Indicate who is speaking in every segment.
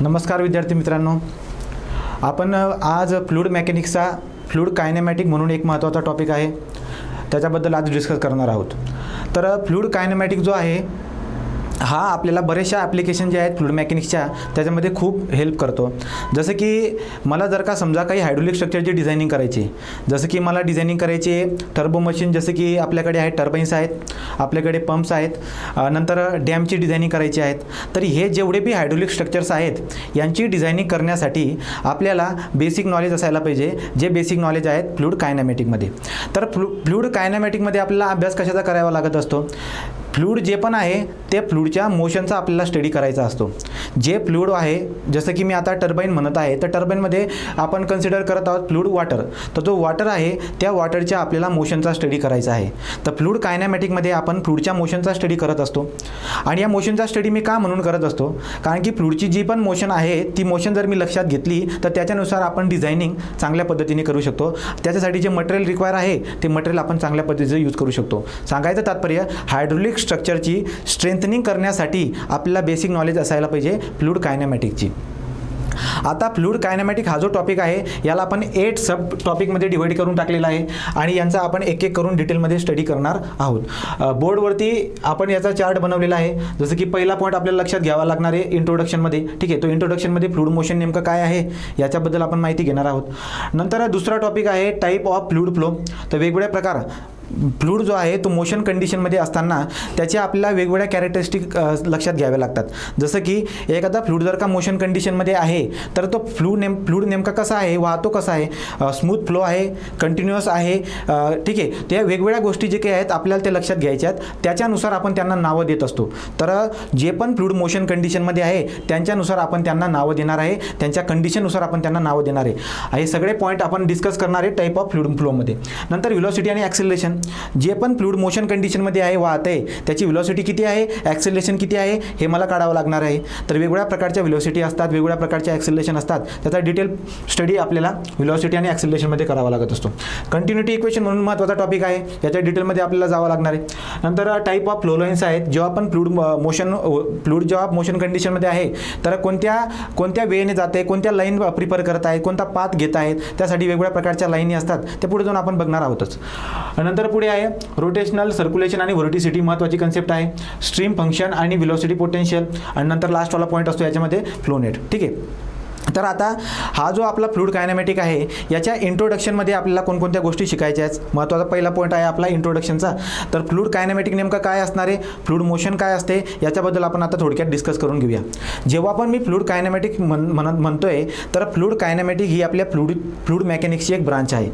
Speaker 1: नमस्कार विद्यार्थी मित्रांनो, आपण आज फ्लूइड मेकॅनिक्सचा फ्लूइड कायनेमॅटिक म्हणून एक महत्त्वाचा टॉपिक आहे त्याच्याबद्दल आज डिस्कस करणार आहोत. तर फ्लूइड कायनेमॅटिक जो आहे हा आपल्याला बरेचशा ॲप्लिकेशन जे आहेत फ्लूइड मेकॅनिक्सच्या त्याच्यामध्ये खूप हेल्प करतो. जसं की मला जर का समजा काही हायड्रोलिक स्ट्रक्चरची डिझायनिंग करायची, जसं की मला डिझायनिंग करायची टर्बो मशीन, जसं की आपल्याकडे आहे टर्बाईन्स आहेत, आपल्याकडे पंप्स आहेत, नंतर डॅमची डिझायनिंग करायची आहेत. तर हे जेवढे बी हायड्रोलिक स्ट्रक्चर्स आहेत यांची डिझायनिंग करण्यासाठी आपल्याला बेसिक नॉलेज असायला पाहिजे, जे बेसिक नॉलेज आहेत फ्लूइड कायनेमॅटिकमध्ये. तर फ्लूइड कायनेमॅटिकमध्ये आपल्याला अभ्यास कशाचा करावा लागत असतो? फ्लूइड जे पण आहे ते फ्लूइडच्या मोशनचा आपल्याला स्टडी करायचा असतो. जे फ्लूइड आहे, जसं की मी आता टर्बाईन म्हणत आहे, तर टर्बाईनमध्ये आपण कन्सिडर करत आहोत फ्लूइड वॉटर. तर जो वॉटर आहे त्या वॉटरच्या आपल्याला मोशनचा स्टडी करायचा आहे. तर फ्लूइड कायनेमॅटिकमध्ये आपण फ्लूइडच्या मोशनचा स्टडी करत असतो. आणि या मोशनचा स्टडी मी का म्हणून करत असतो? कारण की फ्लूइडची जी पण मोशन आहे ती मोशन जर मी लक्षात घेतली तर त्याच्यानुसार आपण डिझायनिंग चांगल्या पद्धतीने करू शकतो. त्याच्यासाठी जे मटेरियल रिक्वायर आहे ते मटेरियल आपण चांगल्या पद्धतीने यूज करू शकतो. सांगायचं तात्पर्य, हायड्रोलिक स्ट्रक्चरची स्ट्रेंथनिंग करण्यासाठी आपल्याला बेसिक नॉलेज असायला पाहिजे फ्लूइड कायनेमॅटिकची. आता फ्लूइड कायनेमॅटिक हा जो टॉपिक आहे याला आपण 8 सब टॉपिकमध्ये डिवाइड करून टाकलेला आहे आणि यांचा आपण एक एक करून डिटेलमध्ये स्टडी करणार आहोत. बोर्डवरती आपण याचा चार्ट बनवलेला आहे. जसं की पहिला पॉईंट आपल्याला लक्षात घ्यावा लागणार आहे इंट्रोडक्शनमध्ये. ठीक आहे, तो इंट्रोडक्शनमध्ये फ्लूइड मोशन नेमकं काय आहे याच्याबद्दल आपण माहिती घेणार आहोत. नंतर दुसरा टॉपिक आहे टाईप ऑफ फ्लूइड फ्लो. तर वेगवेगळ्या प्रकार फ्लूइड जो आहे तो मोशन कंडिशनमध्ये असताना त्याचे आपल्याला वेगवेगळ्या कॅरेक्टरिस्टिक लक्षात घ्यावे लागतात. जसं की एखादा फ्लूइड जर का मोशन कंडिशनमध्ये आहे तर तो फ्लूइड नेमका कसा आहे, वाहतो कसा आहे, स्मूथ फ्लो आहे, कंटिन्युअस आहे. ठीक आहे, त्या वेगवेगळ्या गोष्टी जे काही आहेत आपल्याला ते लक्षात घ्यायच्या आहेत. त्याच्यानुसार आपण त्यांना नावं देत असतो. तर जे पण फ्लूइड मोशन कंडिशनमध्ये आहे त्यांच्यानुसार आपण त्यांना नावं देणार आहे, त्यांच्या कंडिशननुसार आपण त्यांना नावं देणार आहे. हे सगळे पॉईंट आपण डिस्कस करणार आहे टाईप ऑफ फ्लूइड फ्लोमध्ये. नंतर व्हेलॉसिटी आणि ॲक्सेलरेशन. जे पण फ्लूइड मोशन कंडिशनमध्ये आहे, वाहत आहे, त्याची व्हेलॉसिटी किती आहे, ॲक्सेलरेशन किती आहे हे मला काढावं लागणार आहे. तर वेगवेगळ्या प्रकारच्या व्हेलॉसिटी असतात, वेगवेगळ्या प्रकारच्या ॲक्सेलरेशन असतात. त्याचा डिटेल स्टडी आपल्याला व्हेलॉसिटी आणि ॲक्सेलरेशनमध्ये करावा लागत असतो. कंटिन्युटी इक्वेशन म्हणून महत्त्वाचा टॉपिक आहे, याच्या डिटेलमध्ये आपल्याला जावं लागणार आहे. नंतर टाईप ऑफ फ्लो लाईन्स आहेत. जेव्हा पण फ्लूइड जेव्हा मोशन कंडिशनमध्ये आहे तर कोणत्या वेने जाते, कोणत्या लाईन प्रिफर करत आहेत, कोणता पाथ घेत आहेत, त्यासाठी वेगवेगळ्या प्रकारच्या लाईनी असतात. ते पुढे जाऊन आपण बघणार आहोतच. नंतर पुढे आहे रोटेशनल सर्क्युलेशन आणि व्हर्टिसिटी, महत्त्वाची कन्सेप्ट आहे. स्ट्रीम फंक्शन आणि व्हेलॉसिटी पोटेन्शियल. आणि नंतर लास्टवाला पॉईंट असतो याच्यामध्ये फ्लो नेट. ठीक आहे, तर आता हा जो आपला फ्लूइड कायनेमॅटिक आहे याच्या इंट्रोडक्शनमध्ये आपल्याला कोणकोणत्या गोष्टी शिकायच्या आहेत. महत्त्वाचा पहिला पॉईंट आहे आपला इंट्रोडक्शनचा. तर फ्लूइड कायनेमॅटिक नेमकं काय असणार आहे, फ्लूइड मोशन काय असते याच्याबद्दल आपण आता थोडक्यात डिस्कस करून घेऊया. जेव्हा पण मी फ्लूइड कायनेमॅटिक म्हणतोय तर फ्लूइड कायनेमॅटिक ही आपल्या फ्लूइड मेकॅनिक्सची एक ब्रांच आहे.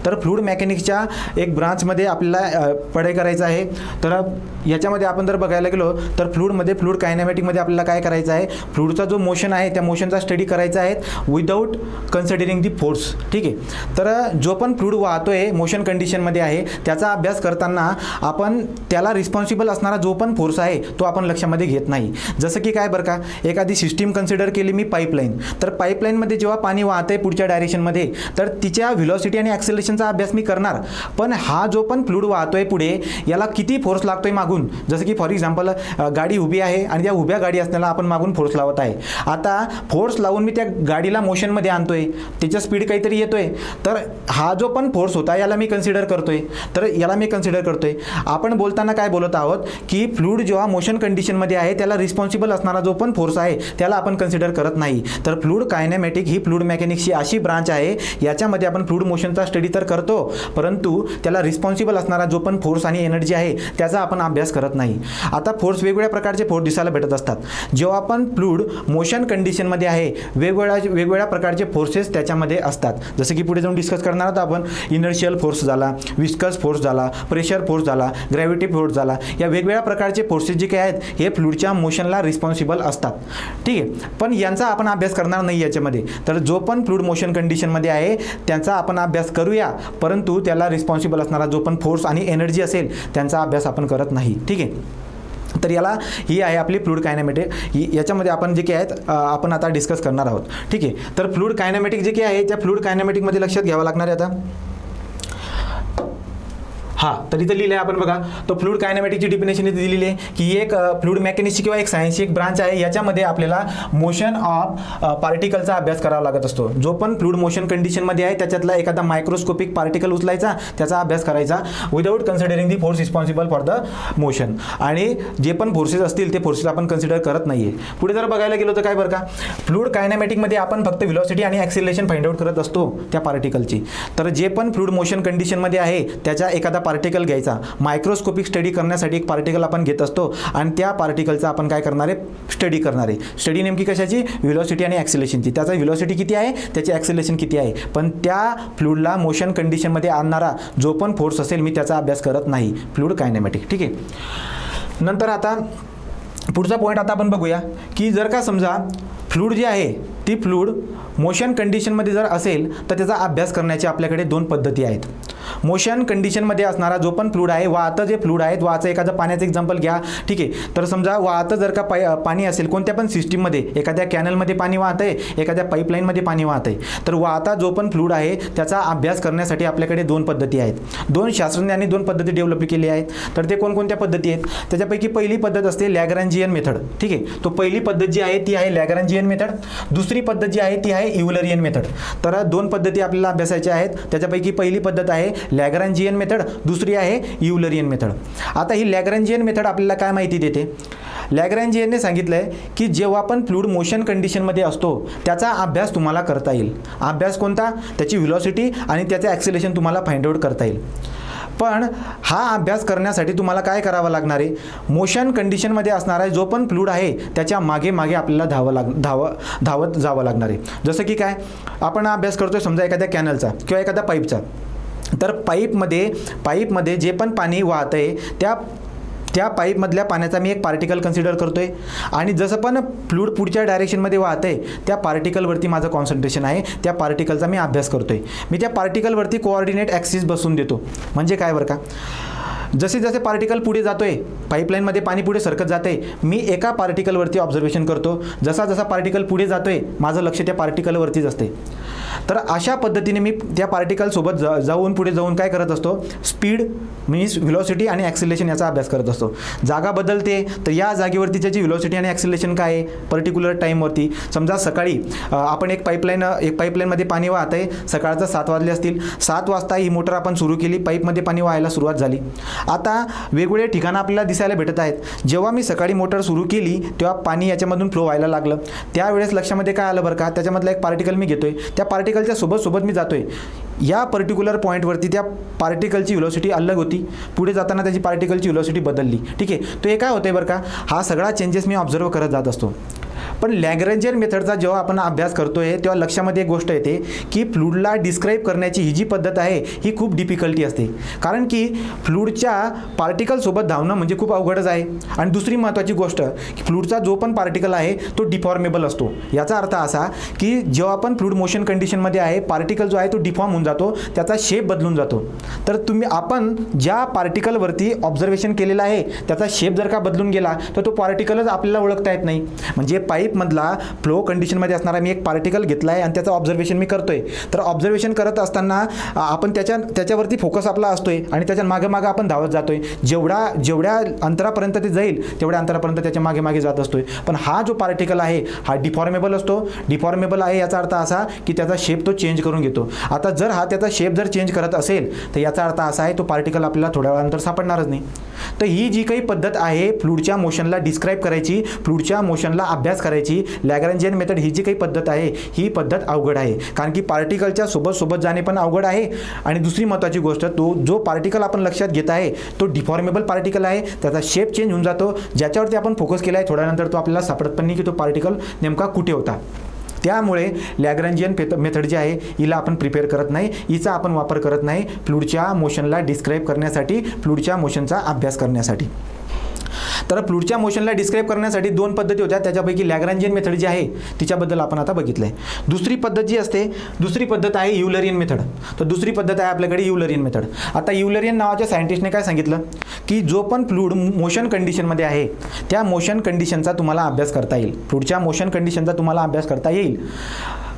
Speaker 1: तर फ्लूइड मेकॅनिक्सच्या एक ब्रांचमध्ये आपल्याला पढाई करायचं आहे. तर याच्यामध्ये आपण जर बघायला गेलो तर फ्लूइड कायनेमॅटिकमध्ये आपल्याला काय करायचं आहे, फ्लूइडचा जो मोशन आहे त्या मोशनचा स्टडी करायचा आहे विदाउट कन्सिडरिंग दी फोर्स. ठीक आहे, तर जो पण फ्लूइड वाहतोय मोशन कंडिशनमध्ये आहे त्याचा अभ्यास करताना आपण त्याला रिस्पॉन्सिबल असणारा जो पण फोर्स आहे तो आपण लक्षामध्ये घेत नाही. जसं की काय बरं का, एखादी सिस्टीम कन्सिडर केली मी पाईपलाईन. तर पाईपलाईनमध्ये जेव्हा पाणी वाहतंय पुढच्या डायरेक्शनमध्ये तर तिच्या व्हेलॉसिटी आणि ॲक्सेलरेशनचा अभ्यास मी करणार. पण हा जो पण फ्लूइड वाहतोय पुढे याला किती फोर्स लागतोय मागून. जसं की फॉर एक्झाम्पल गाडी उभी आहे आणि त्या उभ्या गाडी असण्याला आपण मागून फोर्स लावत आहे. आता फोर्स लावून मी त्या गाडीला मोशनमध्ये आणतोय, त्याच्या स्पीड काहीतरी येतोय, तर हा जो पण फोर्स होता याला मी कन्सिडर करतोय. आपण बोलताना काय बोलत आहोत की फ्लूइड जेव्हा मोशन कंडिशनमध्ये आहे त्याला रिस्पॉन्सिबल असणारा जो पण फोर्स आहे त्याला आपण कन्सिडर करत नाही. तर फ्लूइड कायनेमॅटिक ही फ्लूइड मेकॅनिक्सची अशी ब्रांच आहे याच्यामध्ये आपण फ्लूइड मोशनचा स्टडी तर करतो परंतु त्याला रिस्पॉन्सिबल असणारा जो पण फोर्स आणि एनर्जी आहे त्याचा आपण अभ्यास करत नाही. आता फोर्स वेगवेगळ्या प्रकारचे फोर्स दिसायला भेटत असतात. जेव्हा आपण फ्लूइड मोशन कंडिशनमध्ये आहे वेगवेगळ्या प्रकारचे फोर्सेस त्याच्यामध्ये असतात. जसं की पुढे जाऊन डिस्कस करणार आहोत आपण. इनर्शियल फोर्स झाला, विस्कस फोर्स झाला, प्रेशर फोर्स झाला, ग्रॅव्हिटी फोर्स झाला. या वेगवेगळ्या प्रकारचे फोर्सेस जे काही आहेत हे फ्लूइडच्या मोशनला रिस्पॉन्सिबल असतात. ठीक आहे, पण यांचा आपण अभ्यास करणार नाही याच्यामध्ये. तर जो पण फ्लूइड मोशन कंडिशनमध्ये आहे त्यांचा आपण अभ्यास करूया परंतु त्याला रिस्पॉन्सिबल असणारा जो पण फोर्स आणि एनर्जी असेल त्यांचा अभ्यास आपण करत नाही. ठीक आहे, तर याला ही आहे आपली फ्लूइड कायनेमॅटिक. याच्यामध्ये आपण जे काही आहेत आपण आता डिस्कस करणार आहोत. ठीक आहे, तर फ्लूइड कायनेमॅटिक जे काही आहे त्या फ्लूइड कायनेमॅटिकमध्ये लक्षात घ्यावं लागणार आहे. आता हां, तर इथं लिहिलं आहे आपण बघा, तो फ्लूइड कायनेमॅटिकची डिफिनेशन इथे दिलेली आहे की एक फ्लूइड मेकॅनिक्सची किंवा एक सायन्सची एक ब्रांच आहे, याच्यामध्ये आपल्याला मोशन ऑफ पार्टिकलचा अभ्यास करावा लागत असतो. जो पण फ्लूइड मोशन कंडिशनमध्ये आहे त्याच्यातला एखादा मायक्रोस्कोपिक पार्टिकल उचलायचा, त्याचा अभ्यास करायचा without considering the force responsible for the motion. आणि जे पण फोर्सेस असतील ते फोर्सेस आपण कन्सिडर करत नाहीये. पुढे जर बघायला गेलो तर काय बरं का, फ्लूइड कायनेमॅटिकमध्ये आपण फक्त व्हेलॉसिटी आणि ॲक्सिलरेशन फाइंड आउट करत असतो त्या पार्टिकलची. तर जे पण फ्लूइड मोशन कंडिशनमध्ये आहे त्याच्या एखादा पार्टिकल घ्यायचा, मायक्रोस्कोपिक स्टडी करण्यासाठी एक पार्टिकल आपण घेत असतो आणि त्या पार्टिकलचा आपण काय करणार आहे, स्टडी करणार आहे. स्टडी नेमकी कशाची, व्हेलॉसिटी आणि ॲक्सिलरेशनची. त्याचा व्हेलॉसिटी किती आहे, त्याची ॲक्सिलरेशन किती आहे. पण त्या फ्लूइडला मोशन कंडिशनमध्ये आणणारा जो पण फोर्स असेल मी त्याचा अभ्यास करत नाही, फ्लूइड कायनेमॅटिक. ठीक आहे. नंतर आता पुढचा पॉईंट आता आपण बघूया की जर का समजा फ्लूइड जी आहे ती फ्लूइड मोशन कंडिशनमध्ये जर असेल तर त्याचा अभ्यास करण्याची आपल्याकडे दोन पद्धती आहेत. मोशन कंडिशनमध्ये असणारा जो पण फ्लूइड आहे, वाहतं जे फ्लूइड आहे, वाहतं एखादं पाण्याचं एक्झाम्पल घ्या. ठीक आहे. तर समजा वाहतं जर का पाणी असेल कोणत्या पण सिस्टीममध्ये, एखाद्या कॅनलमध्ये पाणी वाहत आहे, एखाद्या पाईपलाईनमध्ये पाणी वाहत आहे, तर वाहता जो पण फ्लूइड आहे त्याचा अभ्यास करण्यासाठी आपल्याकडे दोन पद्धती आहेत. दोन शास्त्रज्ञांनी दोन पद्धती डेव्हलप केल्या आहेत. तर ते कोणकोणत्या पद्धती आहेत, त्याच्यापैकी पहिली पद्धत असते लॅग्रॅन्जियन मेथड. ठीक आहे. तो पहिली पद्धत जी आहे ती आहे लॅग्रॅन्जियन मेथड. दुसरी पद्धत जी आहे ती आहे युलरियन मेथड. तर दोन पद्धती आपल्याला अभ्यासायच्या आहेत. त्याच्यापैकी पहिली पद्धत आहे लॅग्रॅन्जियन मेथड, दुसरी आहे युलरियन मेथड. आता ही लॅग्रॅन्जियन मेथड आपल्याला काय माहिती देते, लॅग्रॅन्जियनने सांगितलंय की जेव्हा पण फ्लूइड मोशन कंडिशनमध्ये असतो त्याचा अभ्यास तुम्हाला करता येईल. अभ्यास कोणता, त्याची व्हेलॉसिटी आणि त्याचे ॲक्सिलरेशन तुम्हाला फाइंड आउट करता येईल. पण हा अभ्यास करण्यासाठी तुम्हाला काय करावं लागणार आहे, मोशन कंडिशनमध्ये असणारा जो पण फ्लूइड आहे त्याच्या मागे मागे आपल्याला धावत जावं लागणार आहे. जसं की काय, आपण अभ्यास करतोय समजा एखाद्या कॅनलचा किंवा एखाद्या पाईपचा. तर पाईपमध्ये जे पण पाणी वाहत आहे त्या पाईपमधल्या पाण्याचा मी एक पार्टिकल कन्सिडर करतोय आणि जसं पण फ्लूइड पुढच्या डायरेक्शनमध्ये वाहत आहे त्या पार्टिकलवरती माझं कॉन्सन्ट्रेशन आहे, त्या पार्टिकलचा मी अभ्यास करतोय. मी त्या पार्टिकलवरती कोऑर्डिनेट ॲक्सिस बसून देतो. म्हणजे काय बरं का, जसे जसे पार्टिकल पुढे जातोय, पाईपलाईनमध्ये पाणी पुढे सरकत जाते, मी एका पार्टिकलवरती ऑब्झर्वेशन करतो. जसा जसा पार्टिकल पुढे जातोय माझं लक्ष त्या पार्टिकलवरतीच असते. तर अशा पद्धतीने मी त्या पार्टिकलसोबत पुढे जाऊन काय करत असतो, स्पीड मीन्स व्हेलॉसिटी आणि ॲक्सिलरेशन याचा अभ्यास करत असतो. जागा बदलते तर या जागेवरती त्याची व्हेलॉसिटी आणि ॲक्सिलरेशन काय आहे पर्टिक्युलर टाईमवरती. समजा सकाळी आपण एक पाईपलाईनमध्ये पाणी वाहत आहे, सकाळचं 7 वाजले असतील, 7 वाजता ही मोटर आपण सुरू केली, पाईपमध्ये पाणी वाहायला सुरुवात झाली. आता वेगवेगळे ठिकाणं आपल्याला दिसायला भेटत आहेत. जेव्हा मी सकाळी मोटर सुरू केली तेव्हा पाणी याच्यामधून फ्लो व्हायला लागलं. त्यावेळेस लक्षामध्ये काय आलं बरं का, त्याच्यामधला एक पार्टिकल मी घेतोय, त्या पार्टिकलच्या सोबत मी जातोय. या पर्टिक्युलर पॉईंटवरती त्या पार्टिकलची व्हेलॉसिटी अलग होती, पुढे जाताना त्याची पार्टिकलची व्हेलॉसिटी बदलली. ठीक आहे. तो हे काय होतंय बरं का, हा सगळा चेंजेस मी ऑब्झर्व करत जात असतो. पण लॅग्रॅन्जियन मेथडचा जेव्हा आपण अभ्यास करतोय तेव्हा लक्षामध्ये एक गोष्ट येते की फ्लूइडला डिस्क्राईब करण्याची ही जी पद्धत आहे ही खूप डिफिकल्टी असते. कारण की फ्लूइडच्या पार्टिकलसोबत धावणं म्हणजे खूप अवघडच आहे. आणि दुसरी महत्त्वाची गोष्ट की फ्लूइडचा जो पण पार्टिकल आहे तो डिफॉर्मेबल असतो. याचा अर्थ असा की जेव्हा आपण फ्लूइड मोशन कंडिशनमध्ये आहे पार्टिकल जो आहे तो डिफॉर्म होऊन जातो, त्याचा शेप बदलून जातो. तर आपण ज्या पार्टिकलवरती ऑब्झर्वेशन केलेलं आहे त्याचा शेप जर का बदलून गेला तर तो पार्टिकलच आपल्याला ओळखता येत नाही. म्हणजे पाईपमधला फ्लो कंडिशनमध्ये असणारा मी एक पार्टिकल घेतला आहे आणि त्याचं ऑब्झर्वेशन मी करतोय. तर ऑब्झर्वेशन करत असताना आपण त्याच्यावरती फोकस आपला असतोय आणि त्याच्या मागे आपण धावत जातोय. जेवढ्या अंतरापर्यंत ते जाईल तेवढ्या अंतरापर्यंत त्याच्या मागे जात असतोय. पण हा जो पार्टिकल आहे हा डिफॉर्मेबल असतो. डिफॉर्मेबल आहे याचा अर्थ असा की त्याचा शेप तो चेंज करून घेतो. आता जर हा त्याचा शेप जर चेंज करत असेल तर याचा अर्थ असा आहे तो पार्टिकल आपल्याला थोड्या वेळानंतर सापडणारच नाही. तर ही जी काही पद्धत आहे फ्लूइडच्या मोशनला डिस्क्राईब करायची, फ्लूइडच्या मोशनला अभ्यास करायची, लॅग्रॅन्जियन मेथड ही जी काही पद्धत आहे ही पद्धत अवघड आहे. कारण की पार्टिकलच्या सोबत जाणे पण अवघड आहे. आणि दुसरी महत्त्वाची गोष्ट, तो जो पार्टिकल आपण लक्षात घेत आहे तो डिफॉर्मेबल पार्टिकल आहे, त्याचा शेप चेंज होऊन जातो. ज्याच्यावरती आपण फोकस केला आहे थोड्यानंतर तो आपल्याला सापडत पण नाही की तो पार्टिकल नेमका कुठे होता. त्यामुळे लॅग्रॅन्जियन मेथड जी आहे हिला आपण प्रिपेअर करत नाही, हिचा आपण वापर करत नाही फ्लूइडच्या मोशनला डिस्क्राईब करण्यासाठी, फ्लूइडच्या मोशनचा अभ्यास करण्यासाठी. तर फ्लूइडच्या मोशनला डिस्क्राईब करण्यासाठी दोन पद्धती होत्या, त्याच्यापैकी लॅग्रॅन्जियन मेथड जी आहे तिच्याबद्दल आपण आता बघितलं आहे. दुसरी पद्धत जी असते, दुसरी पद्धत आहे युलरियन मेथड. तर दुसरी पद्धत आहे आपल्याकडे युलरियन मेथड. आता युलरियन नावाच्या सायंटिस्टने काय सांगितलं की जो पण फ्लूइड मोशन कंडिशनमध्ये आहे त्या मोशन कंडिशनचा तुम्हाला अभ्यास करता येईल, फ्लूइडच्या मोशन कंडिशनचा तुम्हाला अभ्यास करता येईल.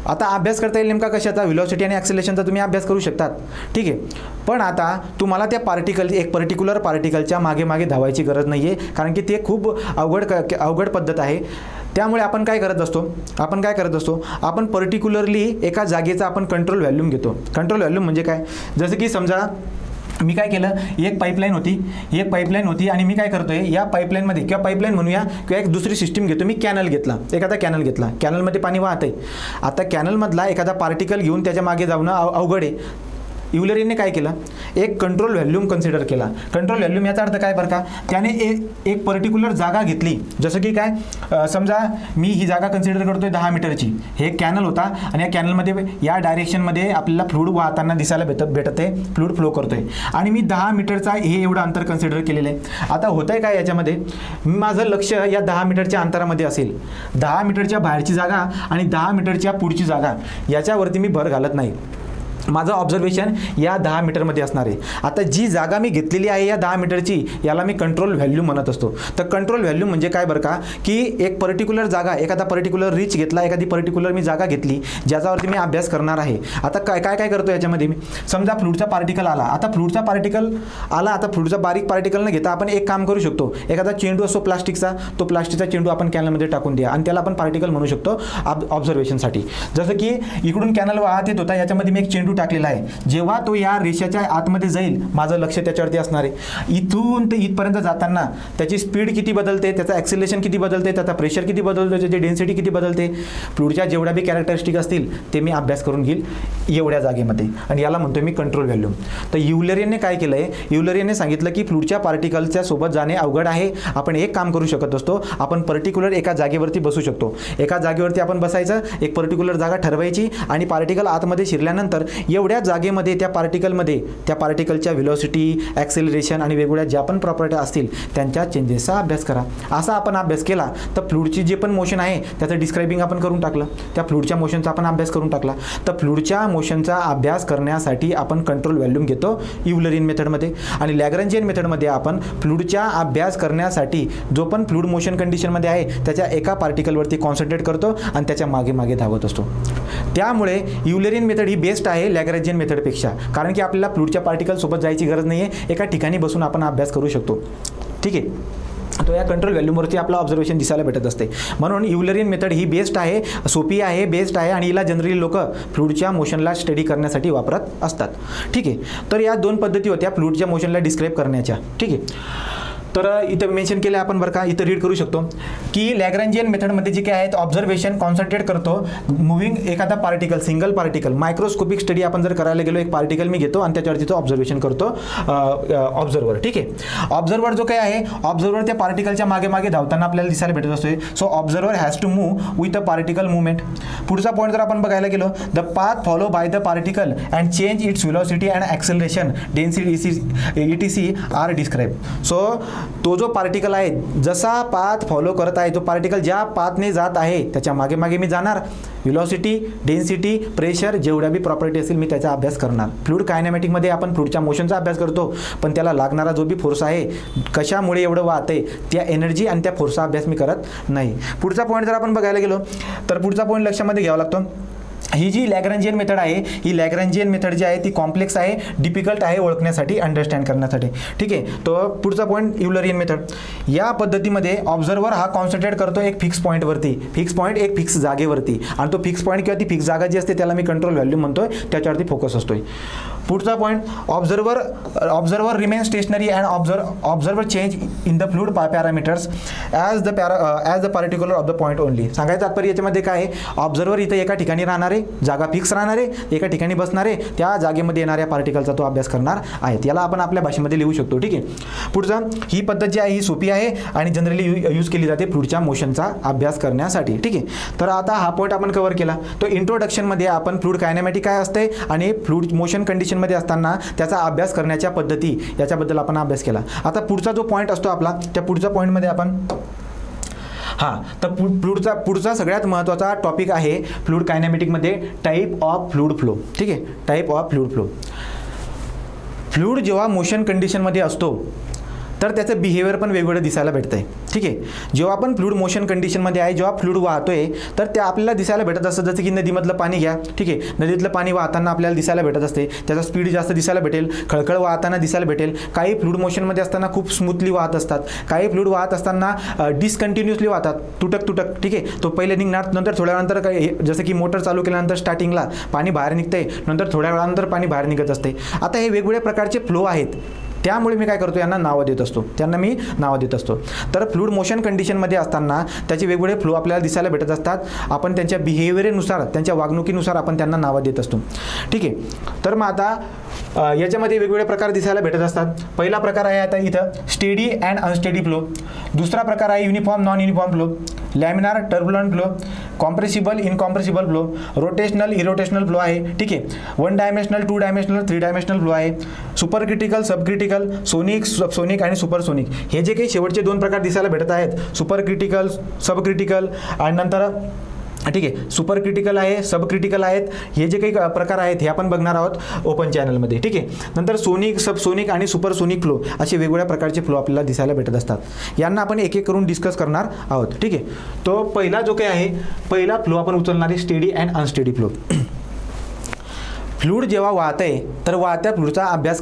Speaker 1: आता अभ्यास करता येईल नेमका कशाचा, व्हेलॉसिटी आणि ॲक्सेलरेशनचा तुम्ही अभ्यास करू शकतात, ठीक आहे. पण आता तुम्हाला त्या एक पर्टिक्युलर पार्टिकलच्या मागे मागे धावायची गरज नाही आहे, कारण की ते खूप अवघड पद्धत आहे. त्यामुळे आपण काय करत असतो, आपण पर्टिक्युलरली एका जागेचा आपण कंट्रोल व्हॅल्यूम घेतो. कंट्रोल व्हॅल्यूम म्हणजे काय, जसं की समजा मी काय केलं, एक पाईपलाईन होती आणि मी काय करतोय, या पाईपलाईनमध्ये किंवा पाईपलाईन म्हणूया किंवा एक दुसरी सिस्टीम घेतो, मी एखादा कॅनल घेतला, कॅनलमध्ये पाणी वाहत आहे. आता कॅनलमधला एखादा पार्टिकल घेऊन त्याच्या मागे जाणं अवघड आहे. युलरीने काय केलं, एक कंट्रोल व्हॅल्यूम कन्सिडर केला. कंट्रोल व्हॅल्यूम याचा अर्थ काय बरं का, त्याने एक पर्टिक्युलर जागा घेतली. जसं की काय, समजा मी ही जागा कन्सिडर करतोय 10 मीटरची. हे कॅनल होता आणि या कॅनलमध्ये या डायरेक्शनमध्ये आपल्याला फ्लूड वाहताना दिसायला भेटत आहे, फ्लूड फ्लो करतोय आणि मी 10 मीटरचा हे एवढं अंतर कन्सिडर केलेलं आहे. आता होतंय काय याच्यामध्ये, माझं लक्ष या 10 मीटरच्या अंतरामध्ये असेल. 10 मीटरच्या बाहेरची जागा आणि 10 मीटरच्या पुढची जागा याच्यावरती मी भर घालत नाही. माझं ऑब्झर्वेशन या 10 मीटरमध्ये असणार आहे. आता जी जागा मी घेतलेली आहे या 10 मीटरची, याला मी कंट्रोल व्हॅल्यूम म्हणत असतो. तर कंट्रोल व्हॅल्यूम म्हणजे काय बरं का, की एक पर्टिक्युलर जागा, एखादा पर्टिक्युलर रिच घेतला, एखादी पर्टिक्युलर मी जागा घेतली ज्याच्यावरती मी अभ्यास करणार आहे. आता काय करतो याच्यामध्ये मी, समजा फ्लूडचा पार्टिकल आला. आता फ्लूडचा बारीक पार्टिकल न घेता आपण एक काम करू शकतो, एखादा चेंडू असतो प्लास्टिकचा, तो प्लास्टिकचा चेंडू आपण कॅनलमध्ये टाकून द्या आणि त्याला आपण पार्टिकल म्हणू शकतो ऑब्झर्वेशनसाठी. जसं की इकडून कॅनल वाहत येत होता, याच्यामध्ये मी एक चेंडू टाकलेला आहे. जेव्हा तो या रेषेच्या आतमध्ये जाईल, माझं लक्ष त्याच्यावरती असणार आहे. इथून ते इथपर्यंत जाताना त्याची स्पीड किती बदलते, त्याचं ॲक्सिलरेशन किती बदलते, त्याचा प्रेशर किती बदलतो, त्याची डेन्सिटी किती बदलते, फ्लूडच्या जेवढ्या बी कॅरेक्टरिस्टिक असतील ते मी अभ्यास करून घेईल एवढ्या जागेमध्ये, आणि याला म्हणतो मी कंट्रोल व्हॅल्यूम. तर युलरीने काय केलं आहे, युलरीने सांगितलं की फ्लूडच्या पार्टिकलच्या सोबत जाणे अवघड आहे. आपण एक काम करू शकत असतो, आपण पर्टिक्युलर एका जागेवरती बसू शकतो. एका जागेवरती आपण बसायचं, एक पर्टिक्युलर जागा ठरवायची आणि पार्टिकल आतमध्ये शिरल्यानंतर एवढ्या जागेमध्ये त्या पार्टिकलच्या व्हेलॉसिटी, ॲक्सेलरेशन आणि वेगवेगळ्या ज्या पण प्रॉपर्टी असतील त्यांच्या चेंजेसचा अभ्यास करा. असा आपण अभ्यास केला तर फ्लूडची जे पण मोशन आहे त्याचं डिस्क्रायबिंग आपण करून टाकलं, त्या फ्लूडच्या मोशनचा आपण अभ्यास करून टाकला. तर फ्लूडच्या मोशनचा अभ्यास करण्यासाठी आपण कंट्रोल व्हॅल्यूम घेतो युलरीन मेथडमध्ये, आणि लॅग्रेंजियन मेथडमध्ये आपण फ्लूडच्या अभ्यास करण्यासाठी जो पण फ्लूड मोशन कंडिशनमध्ये आहे त्याच्या एका पार्टिकलवरती कॉन्सन्ट्रेट करतो आणि त्याच्या मागे मागे धावत असतो. त्यामुळे युलरीन मेथड ही बेस्ट आहे लॅग्रेंजियन मेथडपेक्षा, कारण की आपल्याला फ्लूडच्या पार्टिकल सोबत जायची गरज नाही आहे, एका ठिकाणी बसून आपण अभ्यास करू शकतो. ठीक आहे, तो या कंट्रोल व्हॅल्यूमवरती आपला ऑब्झर्वेशन दिसायला भेटत असते. म्हणून युलरीन मेथड ही बेस्ट आहे, सोपी आहे, बेस्ट आहे, आणि हिला जनरली लोक फ्लूडच्या मोशनला स्टडी करण्यासाठी वापरत असतात. ठीक आहे, तर या 2 पद्धती होत्या फ्लूडच्या मोशनला डिस्क्राईब करण्याच्या. ठीक आहे, तर इथं मेन्शन केलं आपण बरं का, इथं रीड करू शकतो की लॅग्रेंजियन मेथडमध्ये जे काय आहेत ऑब्झर्वेशन कॉन्सन्ट्रेट करतो मुव्हिंग एखादा particle, single particle, microscopic study आपण जर करायला गेलो, एक पार्टिकल मी घेतो आणि त्याच्यावरती तो ऑब्झर्वेशन करतो ऑब्झर्वर. ठीक आहे, ऑब्झर्वर जो काय आहे, ऑब्झर्वर त्या पार्टिकलच्या मागे मागे धावताना आपल्याला दिसायला भेटत असतो. So observer has to move with a particle movement. पुढचा पॉईंट जर आपण बघायला गेलो, the path follow by the particle and change its velocity and acceleration, density ETC are describe. So तो जो पार्टिकल आहे जसा पाथ फॉलो करत आहे, जो पार्टिकल ज्या पाथने जात आहे त्याच्या मागे मागे मी जाणार, व्हेलॉसिटी, डेन्सिटी, प्रेशर, जेवढ्या बी प्रॉपर्टी असेल मी त्याचा अभ्यास करणार. फ्लूड कायनेमॅटिकमध्ये आपण फ्लूडच्या मोशनचा अभ्यास करतो, पण त्याला लागणारा जो बी फोर्स आहे, कशामुळे एवढं वाहते, त्या एनर्जी आणि त्या फोर्सचा अभ्यास मी करत नाही. पुढचा पॉईंट जर आपण बघायला गेलो तर पुढचा पॉईंट लक्षामध्ये घ्यावा लागतो. ही जी लॅग्रेंजियन मेथड आहे, ही लॅग्रेंजियन मेथड जी आहे ती कॉम्प्लेक्स आहे, डिफिकल्ट आहे ओळखण्यासाठी, अंडरस्टँड करण्यासाठी. ठीक आहे, तो पुढचा पॉईंट युलरीन मेथड. या पद्धतीमध्ये ऑब्झर्वर हा कॉन्सन्ट्रेट करतो एक फिक्स पॉईंटवरती, एक फिक्स जागेवरती, आणि तो फिक्स पॉईंट किंवा ती फिक्स जागा जी असते त्याला मी कंट्रोल व्हॅल्यूम म्हणतोय, त्याच्यावरती फोकस असतोय. पुढचा point, observer remain stationery and observer change in the fluid parameters as the particular of the point only. सांगायचं तात्पर्य याच्यामध्ये काय आहे, ऑब्झर्वर इथं एका ठिकाणी राहणार आहे, जागा फिक्स राहणार आहे, एका ठिकाणी बसणार आहे, त्या जागेमध्ये येणाऱ्या पार्टिकलचा तो अभ्यास करणार आहे. याला आपण आपल्या भाषेमध्ये लिहू शकतो. ठीक आहे, पुढचा, ही पद्धत जी आहे ही सोपी आहे आणि जनरली यूज केली जाते फ्लूडच्या मोशनचा अभ्यास करण्यासाठी. ठीक आहे, तर आता हा पॉईंट आपण कव्हर केला. तो इंट्रोडक्शनमध्ये आपण फ्लूड कायनेमॅटिक काय असते आणि फ्लूड मोशन कंडिशनमध्ये असताना त्याचा अभ्यास करण्याच्या पद्धती याच्याबद्दल आपण अभ्यास केला. आता पुढचा जो पॉईंट असतो आपला, त्या पुढच्या पॉईंटमध्ये आपण तर पुढचा सगळ्यात महत्त्वाचा टॉपिक आहे फ्लूड कायनेमॅटिकमध्ये, टाईप ऑफ फ्लूड फ्लो. ठीक आहे, type of fluid flow. Fluid जेव्हा मोशन कंडिशनमध्ये असतो तर त्याचं बिहेवियर पण वेगवेगळं दिसायला भेटतं आहे. ठीक आहे, जेव्हा आपण फ्लूइड मोशन कंडिशनमध्ये आहे, जेव्हा फ्लूइड वाहतोय तर ते आपल्याला दिसायला भेटत असतं. जसं की नदीमधलं पाणी घ्या. ठीक आहे, नदीतलं पाणी वाहताना आपल्याला दिसायला भेटत असते, त्याचा स्पीड जास्त दिसायला भेटेल, खळखळ वाहताना दिसायला भेटेल. काही फ्लूइड मोशनमध्ये असताना खूप स्मूथली वाहत असतात, काही फ्लूइड वाहत असताना डिसकंटिन्युअसली वाहतात, तुटक तुटक. ठीक आहे, तो पहिले निघणार, नंतर थोड्या वेळानंतर काही जसं की मोटर चालू केल्यानंतर स्टार्टिंगला पाणी बाहेर निघते, नंतर थोड्या वेळानंतर पाणी बाहेर निघत असते. आता हे वेगवेगळ्या प्रकारचे फ्लो आहेत, त्यामुळे मी काय करतो, यांना नावं देत असतो, त्यांना मी नावं देत असतो. तर फ्लूइड मोशन कंडिशनमध्ये असताना त्याचे वेगवेगळे फ्लो आपल्याला दिसायला भेटत असतात. आपण त्यांच्या बिहेवियरनुसार, त्यांच्या वागणुकीनुसार आपण त्यांना नावं देत असतो. ठीक आहे, तर मग आता याच्यामध्ये वेगवेगळे प्रकार दिसायला भेटत असतात. पहिला प्रकार आहे आता इथं स्टेडी अँड अनस्टेडी फ्लो. दुसरा प्रकार आहे uniform non uniform flow, laminar turbulent flow, compressible incompressible flow, rotational irrotational flow आहे. ठीक आहे, 1 डायमेन्शनल 2 डायमेन्शनल 3 डायमेन्शनल फ्लो आहे, सुपर क्रिटिकल सब क्रिटिकल, सोनिक सबसोनिक आणि सुपरसोनिक. हे जे काही शेवटचे 2 प्रकार दिसायला भेटत आहेत, सुपर क्रिटिकल सब क्रिटिकल आणि नंतर ठीक आहे सुपर क्रिटिकल आहे, सब क्रिटिकल आहेत, हे जे काही प्रकार आहेत हे आपण बघणार आहोत ओपन चॅनलमध्ये. ठीक आहे, नंतर सोनिक सबसोनिक आणि सुपरसोनिक फ्लो असे वेगवेगळ्या प्रकारचे फ्लो आपल्याला दिसायला भेटत असतात. यांना आपण एक एक करून डिस्कस करणार आहोत. ठीक आहे, तो पहिला जो काही आहे, पहिला फ्लो आपण उचलणार आहे steady and unsteady flow. Fluid जेव्हा वाहतंय तर वाहत्या फ्लूइडचा अभ्यास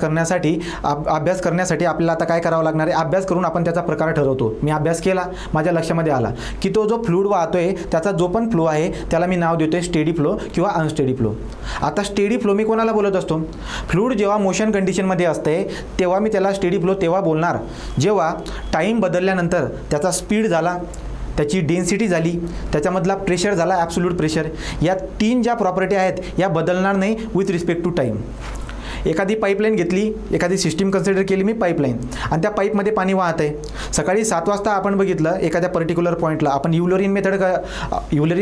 Speaker 1: करण्यासाठी आपल्याला आता काय करावं लागणार आहे, अभ्यास करून आपण त्याचा प्रकार ठरवतो. मी अभ्यास केला, माझ्या लक्षामध्ये आला की तो जो फ्लूइड वाहतोय त्याचा जो पण फ्लो आहे त्याला मी नाव देतोय स्टेडी फ्लो किंवा अनस्टेडी फ्लो. आता स्टेडी फ्लो मी कोणाला बोलत असतो, फ्लूइड जेव्हा मोशन कंडिशनमध्ये असते तेव्हा मी त्याला स्टेडी फ्लो तेव्हा बोलणार जेव्हा टाईम बदलल्यानंतर त्याचा स्पीड झाला, त्याची डेन्सिटी झाली, त्याच्यामधला प्रेशर झाला ॲब्सोल्यूट प्रेशर. या 3 ज्या प्रॉपर्टी आहेत या बदलणार नाही विथ रिस्पेक्ट टू टाईम. एखादी पाईपलाईन घेतली, एखादी सिस्टीम कन्सिडर केली मी पाईपलाईन, आणि त्या पाईपमध्ये पाणी वाहत आहे. सकाळी 7 वाजता आपण बघितलं एखाद्या पर्टिक्युलर पॉईंटला, आपण युलरिन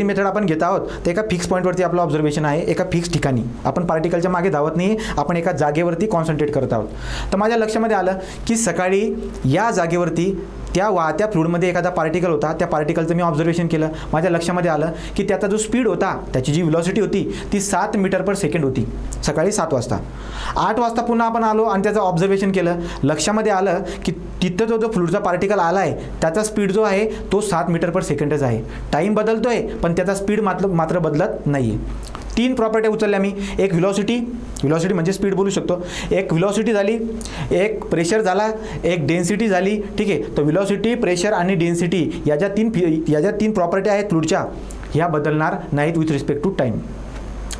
Speaker 1: मेथड आपण घेत आहोत, तर एका फिक्स पॉईंटवरती आपलं ऑब्झर्वेशन आहे, एका फिक्स ठिकाणी. आपण पार्टिकलच्या मागे धावत नाही, आपण एका जागेवरती कॉन्सन्ट्रेट करत आहोत. तर माझ्या लक्षामध्ये आलं की सकाळी या जागेवरती त्या वाहत्या फ्लूइडमध्ये एखादा पार्टिकल होता, त्या पार्टिकलचं मी ऑब्झर्वेशन केलं. माझ्या लक्षामध्ये आलं की त्याचा जो स्पीड होता, त्याची जी व्हेलॉसिटी होती ती 7 मीटर पर सेकंड होती सकाळी 7 वाजता. 8 वाजता पुन्हा आपण आलो आणि त्याचं ऑब्झर्वेशन केलं. लक्षामध्ये आलं की तिथं जो फ्लूइडचा पार्टिकल आला आहे त्याचा स्पीड जो आहे तो 7 मीटर पर सेकंडच आहे. टाईम बदलतोय पण त्याचा स्पीड मात्र बदलत नाही आहे. 3 प्रॉपर्ट्या उचलल्या मी. एक व्हेलॉसिटी म्हणजे स्पीड बोलू शकतो, एक व्हेलॉसिटी झाली, एक प्रेशर झाला, एक डेन्सिटी झाली. ठीक आहे, तर व्हेलॉसिटी, प्रेशर आणि डेन्सिटी या ज्या 3 प्रॉपर्ट्या आहेत फ्लूइडच्या, ह्या बदलणार नाहीत विथ रिस्पेक्ट टू टाईम.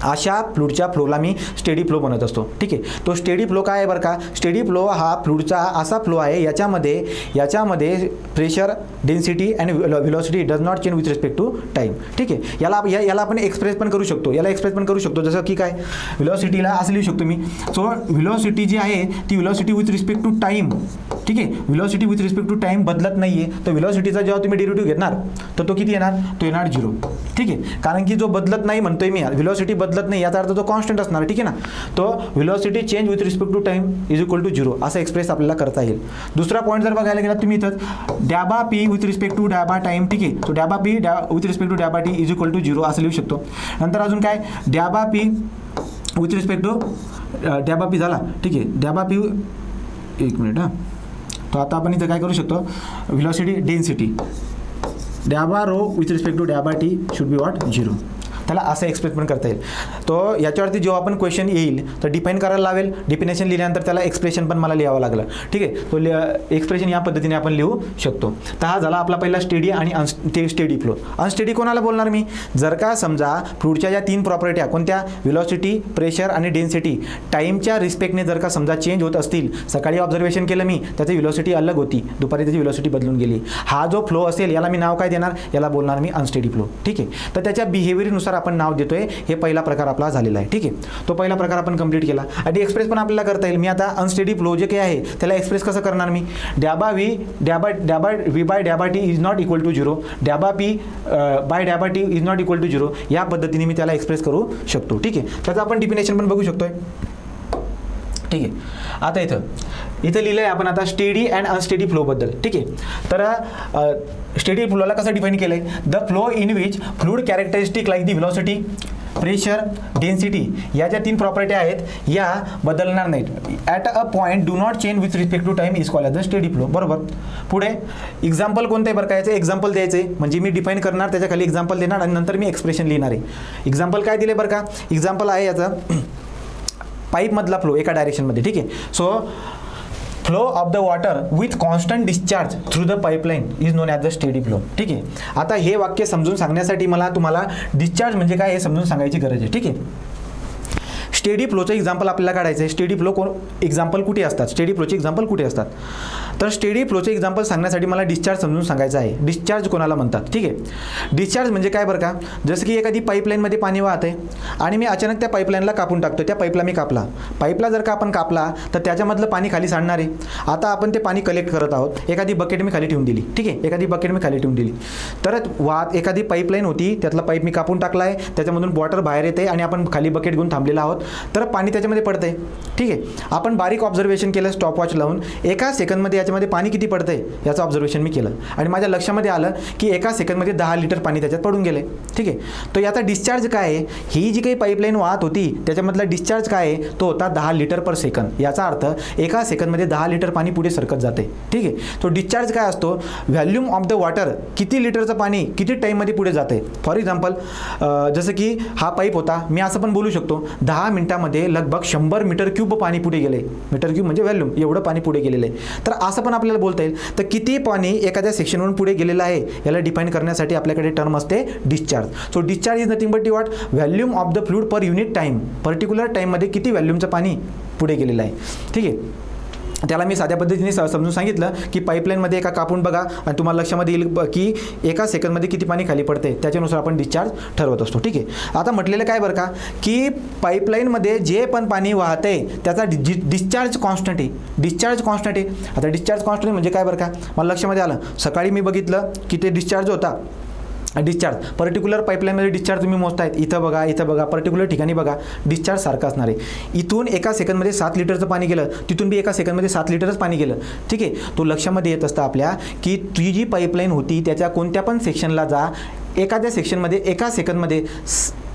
Speaker 1: अशा फ्लूइडच्या फ्लोला मी स्टेडी फ्लो म्हणत असतो. ठीक आहे, तो स्टेडी फ्लो काय आहे बरं का, स्टेडी फ्लो हा फ्लूइडचा असा फ्लो आहे याच्यामध्ये प्रेशर, डेन्सिटी आणि velocity does not change with respect to time. ठीक आहे, याला आपण एक्सप्रेस पण करू शकतो, जसं की काय, व्हेलॉसिटीला असं लिहू शकतो मी. सो व्हेलॉसिटी जी आहे ती velocity with respect to time. ठीक आहे, velocity with respect to time बदलत नाही आहे. तर व्हेलॉसिटीचा जेव्हा तुम्ही डेरिव्हेटिव्ह घेणार तर तो किती येणार, तो येणार 0. ठीक आहे, कारण की जो बदलत नाही म्हणतोय मी, व्हेलॉसिटी बदलत नाही याचा अर्थ तो कॉन्स्टंट असणार. ठीक आहे ना, तो velocity change with respect to time is equal to 0 असं एक्सप्रेस आपल्याला करता येईल. दुसरा पॉईंट जर बघायला गेला तुम्ही इथं डॅबा पी विथ रिस्पेक्ट टू डॅबा टाईम. ठीक आहे, तो डॅबा पी विथ रिस्पेक्ट टू डॅबा टी इज इक्वल टू 0 असं लिहू शकतो. नंतर अजून काय, डॅबा पी विथ रिस्पेक्ट टू डॅबा पी झाला. ठीक आहे, डॅबा पी, एक मिनिट हां. तो आता आपण इथं काय करू शकतो, व्हेलॉसिटी डेन्सिटी डॅबा रो विथ रिस्पेक्ट टू डॅबा टी शुड बी वॉट 0. त्याला असं एक्सप्रेस पण करता येईल. तो याच्यावरती जेव्हा आपण क्वेश्चन येईल तर डिफाईन करायला लावेल. डिफिनेशन लिहिल्यानंतर त्याला एक्सप्रेशन पण मला लिहावं लागलं. ठीक आहे, तो एक्सप्रेशन या पद्धतीने आपण लिहू शकतो. तर हा झाला आपला पहिला स्टेडी आणि स्टेडी फ्लो. अनस्टेडी कोणाला बोलणार मी, जर का समजा फ्लूइडच्या या 3 प्रॉपर्ट्या कोणत्या, व्हेलॉसिटी, प्रेशर आणि डेन्सिटी टाईमच्या रिस्पेक्टने जर का समजा चेंज होत असतील, सकाळी ऑब्झर्वेशन केलं मी त्याची व्हेलॉसिटी अलग होती, दुपारी त्याची व्हेलॉसिटी बदलून गेली, हा जो फ्लो असेल याला मी नाव काय देणार, याला बोलणार मी अनस्टेडी फ्लो. ठीक आहे, तर त्याच्या बिहेवियरनुसार आपण नाव देतोय. हे पहिला प्रकार आपला झालेला आहे. ठीक आहे, तो पहिला प्रकार आपण कंप्लीट केला. आणि एक्सप्रेस पण आपल्याला करता येईल. मी आता अनस्टेडी फ्लो जे काही आहे त्याला एक्सप्रेस कसं करणार मी, डॅबा व्ही बाय डॅबा T is not equal to 0, डॅबा पी बाय डॅबा T is not equal to 0 या पद्धतीने मी त्याला एक्सप्रेस करू शकतो. ठीक आहे, त्याचं आपण डिफिनेशन पण बघू शकतोय. ठीक आहे, आता इथं लिहिलं आहे आपण आता स्टेडी अँड अनस्टेडी फ्लोबद्दल. ठीक आहे, तर स्टेडी फ्लोला कसं डिफाईन केलं आहे, the flow in which fluid characteristic like the velocity pressure, density या ज्या 3 प्रॉपर्टी आहेत या बदलणार नाहीत. At a point do not change with respect to time is called as a steady flow. बरोबर. पुढे एक्झाम्पल कोणतं आहे बरं का, याचं एक्झाम्पल द्यायचं आहे, म्हणजे मी डिफाईन करणार, त्याच्या खाली एक्झाम्पल देणार आणि नंतर मी एक्सप्रेशन लिहिणार आहे. एक्झाम्पल काय दिले बरं का, एक्झाम्पल आहे याचा पाईपमधला फ्लो एका डायरेक्शनमध्ये. ठीक आहे. So flow of the water with constant discharge through the pipeline is non as the steady flow. ठीक आहे. आता हे वाक्य समजून सांगण्यासाठी मला तुम्हाला डिस्चार्ज म्हणजे काय हे समजून सांगायची गरज आहे. ठीक आहे. स्टेडी फ्लोचं एक्झाम्पल आपल्याला काढायचं आहे. स्टेडी फ्लो एक्झाम्पल कुठे असतात, स्टेडी फ्लोचे एक्झाम्पल कुठे असतात, तर स्टेडी फ्लोचे एक्झाम्पल सांगण्यासाठी मला डिस्चार्ज समजून सांगायचं आहे. डिस्चार्ज कोणाला म्हणतात. ठीक आहे. डिस्चार्ज म्हणजे काय बरं का, जसं की एखादी पाईपलाईनमध्ये पाणी वाहत आहे आणि मी अचानक त्या पाईपलाईनला कापून टाकतो. त्या पाईपला मी कापला, पाईपला जर का आपण कापला तर त्याच्यामधलं पाणी खाली सांडणार आहे. आता आपण ते पाणी कलेक्ट करत आहोत. एखादी बकेट मी खाली ठेवून दिली. ठीक आहे. एखादी बकेट मी खाली ठेवून दिली तर एखादी पाईपलाईन होती, त्यातला पाईप मी कापून टाकला आहे, त्याच्यामधून वॉटर बाहेर येते आणि आपण खाली बकेट घेऊन थांबलेला आहोत, तर पाणी त्याच्यामध्ये पडतंय. ठीक आहे. आपण बारीक ऑब्झर्वेशन केलं स्टॉपवॉच लावून, एका सेकंदमध्ये याच्यामध्ये पाणी किती पडतंय याचं ऑब्झर्वेशन मी केलं आणि माझ्या लक्षामध्ये आलं की एका सेकंदमध्ये 10 लिटर पाणी त्याच्यात पडून गेले. ठीक आहे. तो याचा डिस्चार्ज काय आहे, ही जी काही पाईपलाईन वाहत होती त्याच्यामधला डिस्चार्ज काय आहे, तो होता 10 लिटर पर सेकंद. याचा अर्थ एका सेकंदमध्ये 10 लिटर पाणी पुढे सरकत जाते. ठीक आहे. तो डिस्चार्ज काय असतो, व्हॉल्यूम ऑफ द वॉटर, किती लिटरचं पाणी किती टाईममध्ये पुढे जाते. फॉर एक्झाम्पल जसं की हा पाईप होता, मी असं पण बोलू शकतो 10 मिनिटामध्ये लगभग 100 मीटर क्यूब पाणी पुढे गेले. मीटर क्यूब म्हणजे व्हॉल्यूम, एवढं पाणी पुढे गेलेलं आहे. तर असं पण आपल्याला बोलता येईल. तर किती पाणी एखाद्या सेक्शनवरून पुढे गेलेलं आहे याला डिफाईन करण्यासाठी आपल्याकडे टर्म असते discharge. So discharge is nothing but what, volume of the fluid per unit time. Particular टाईममध्ये किती व्हॉल्यूमचं पाणी पुढे गेलेलं आहे. ठीक आहे. त्याला मी साध्या पद्धतीने समजून सांगितलं की पाईपलाईनमध्ये एका कापून बघा आणि तुम्हाला लक्षामध्ये येईल की एका सेकंदमध्ये किती पाणी खाली पडते, त्याच्यानुसार आपण डिस्चार्ज ठरवत असतो. ठीक आहे. आता म्हटलेलं काय बरं का, की पाईपलाईनमध्ये जे पण पाणी वाहते त्याचा डिस्चार्ज कॉन्स्टंट आहे. डिस्चार्ज कॉन्स्टंट आहे. आता डिस्चार्ज कॉन्स्टंट म्हणजे काय बरं का, मला लक्षामध्ये आलं, सकाळी मी बघितलं की ते डिस्चार्ज होता. डिस्चार्ज पर्टिक्युलर पाईपलाईनमध्ये डिस्चार्ज तुम्ही मोजतायत, इथं बघा, पर्टिक्युलर ठिकाणी बघा, डिस्चार्ज सारखं असणार आहे. इथून एका सेकंदमध्ये 7 लिटरचं पाणी गेलं, तिथून बी एका सेकंदमध्ये 7 लिटरच पाणी गेलं. ठीक आहे. तो लक्षामध्ये येत असतं आपल्या की ती जी पाईपलाईन होती त्याच्या कोणत्या पण सेक्शनला जा, एखाद्या सेक्शनमध्ये एका सेकंदमध्ये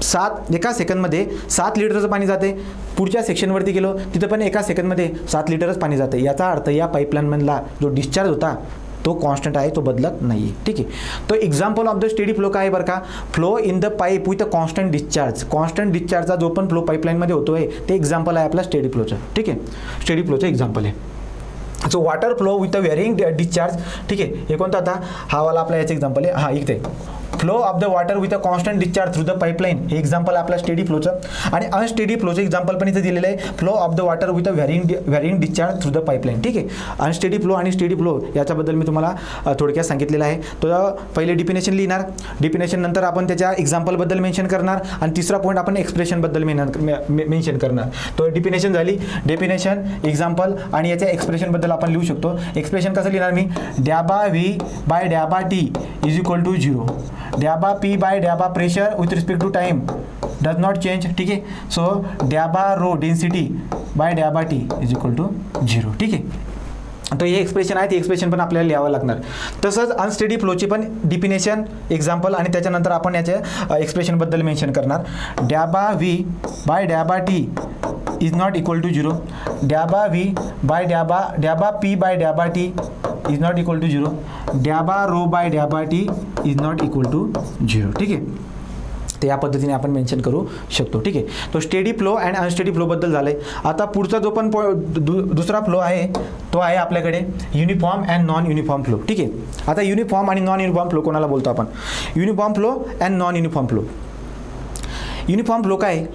Speaker 1: 7 लिटरचं पाणी जाते. पुढच्या सेक्शनवरती गेलो तिथं पण एका सेकंदमध्ये 7 लिटरच पाणी जाते. याचा अर्थ या पाईपलाईनमधला जो डिस्चार्ज होता तो कॉन्स्टंट आहे, तो बदलत नाही आहे. ठीक आहे. तो example of the steady flow काय बरं का, flow in the pipe with a constant discharge. Constant डिस्चार्जचा जो पण फ्लो पाईपलाईनमध्ये होतो आहे ते एक्झाम्पल आहे आपला स्टेडी फ्लोचं. ठीक आहे. स्टेडी फ्लोचं एक्झाम्पल आहे. So water flow with a varying discharge. ठीक आहे. हे कोणतं आता हा वाला आपला याचं एक्झाम्पल आहे. हां इथे flow of the water with a constant discharge through the pipeline, हे एक्झाम्पल आपला स्टेडी फ्लोचं. आणि अनस्टेडी फ्लोचं एक्झाम्पल पण इथे दिलेलं आहे, flow of the water with a varying discharge through the pipeline. ठीक आहे. अनस्टेडी फ्लो आणि स्टेडी फ्लो याच्याबद्दल मी तुम्हाला थोडक्यात सांगितलेलं आहे. तो पहिले डिफिनेशन लिहिणार, डिफिनेशन नंतर आपण त्याच्या एक्झाम्पलबद्दल मेन्शन करणार आणि तिसरा पॉईंट आपण एक्सप्रेशनबद्दल मेन्शन करणार. तो डिफिनेशन झाली, डेफिनेशन, एक्झाम्पल आणि याच्या एक्सप्रेशनबद्दल आपण लिहू शकतो. एक्सप्रेशन कसं लिहिणार मी, डॅबा व्ही बाय डॅबा टी इज इक्वल टू 0. डॅबा पी बाय डॅबा pressure with respect to time does not change. ठीक आहे. सो डॅबा रो डेन्सिटी बाय डॅबा टी इज इक्वल टू 0. ठीक आहे. तर हे एक्सप्रेशन आहे, ते एक्सप्रेशन पण आपल्याला लिहावं लागणार. तसंच अनस्टेडी फ्लोची पण डिफिनेशन, एक्झाम्पल आणि त्याच्यानंतर आपण याच्या एक्सप्रेशनबद्दल मेन्शन करणार. डॅबा व्ही बाय डॅबा T is not equal to 0. डॅबा व्ही बाय डॅबा पी बाय डॅबा T is not equal to 0. डॅबा रो बाय डॅबा T is not equal to 0. ठीक आहे. ते या पद्धतीने आपण मेन्शन करू शकतो. ठीक आहे. तो स्टेडी फ्लो अँड अनस्टेडी फ्लोबद्दल झालं आहे. आता पुढचा जो पण दुसरा फ्लो आहे तो आहे आपल्याकडे uniform and non uniform flow. ठीक आहे. आता युनिफॉर्म आणि नॉन युनिफॉर्म फ्लो कोणाला बोलतो आपण, uniform flow and non uniform flow. Uniform flow काय,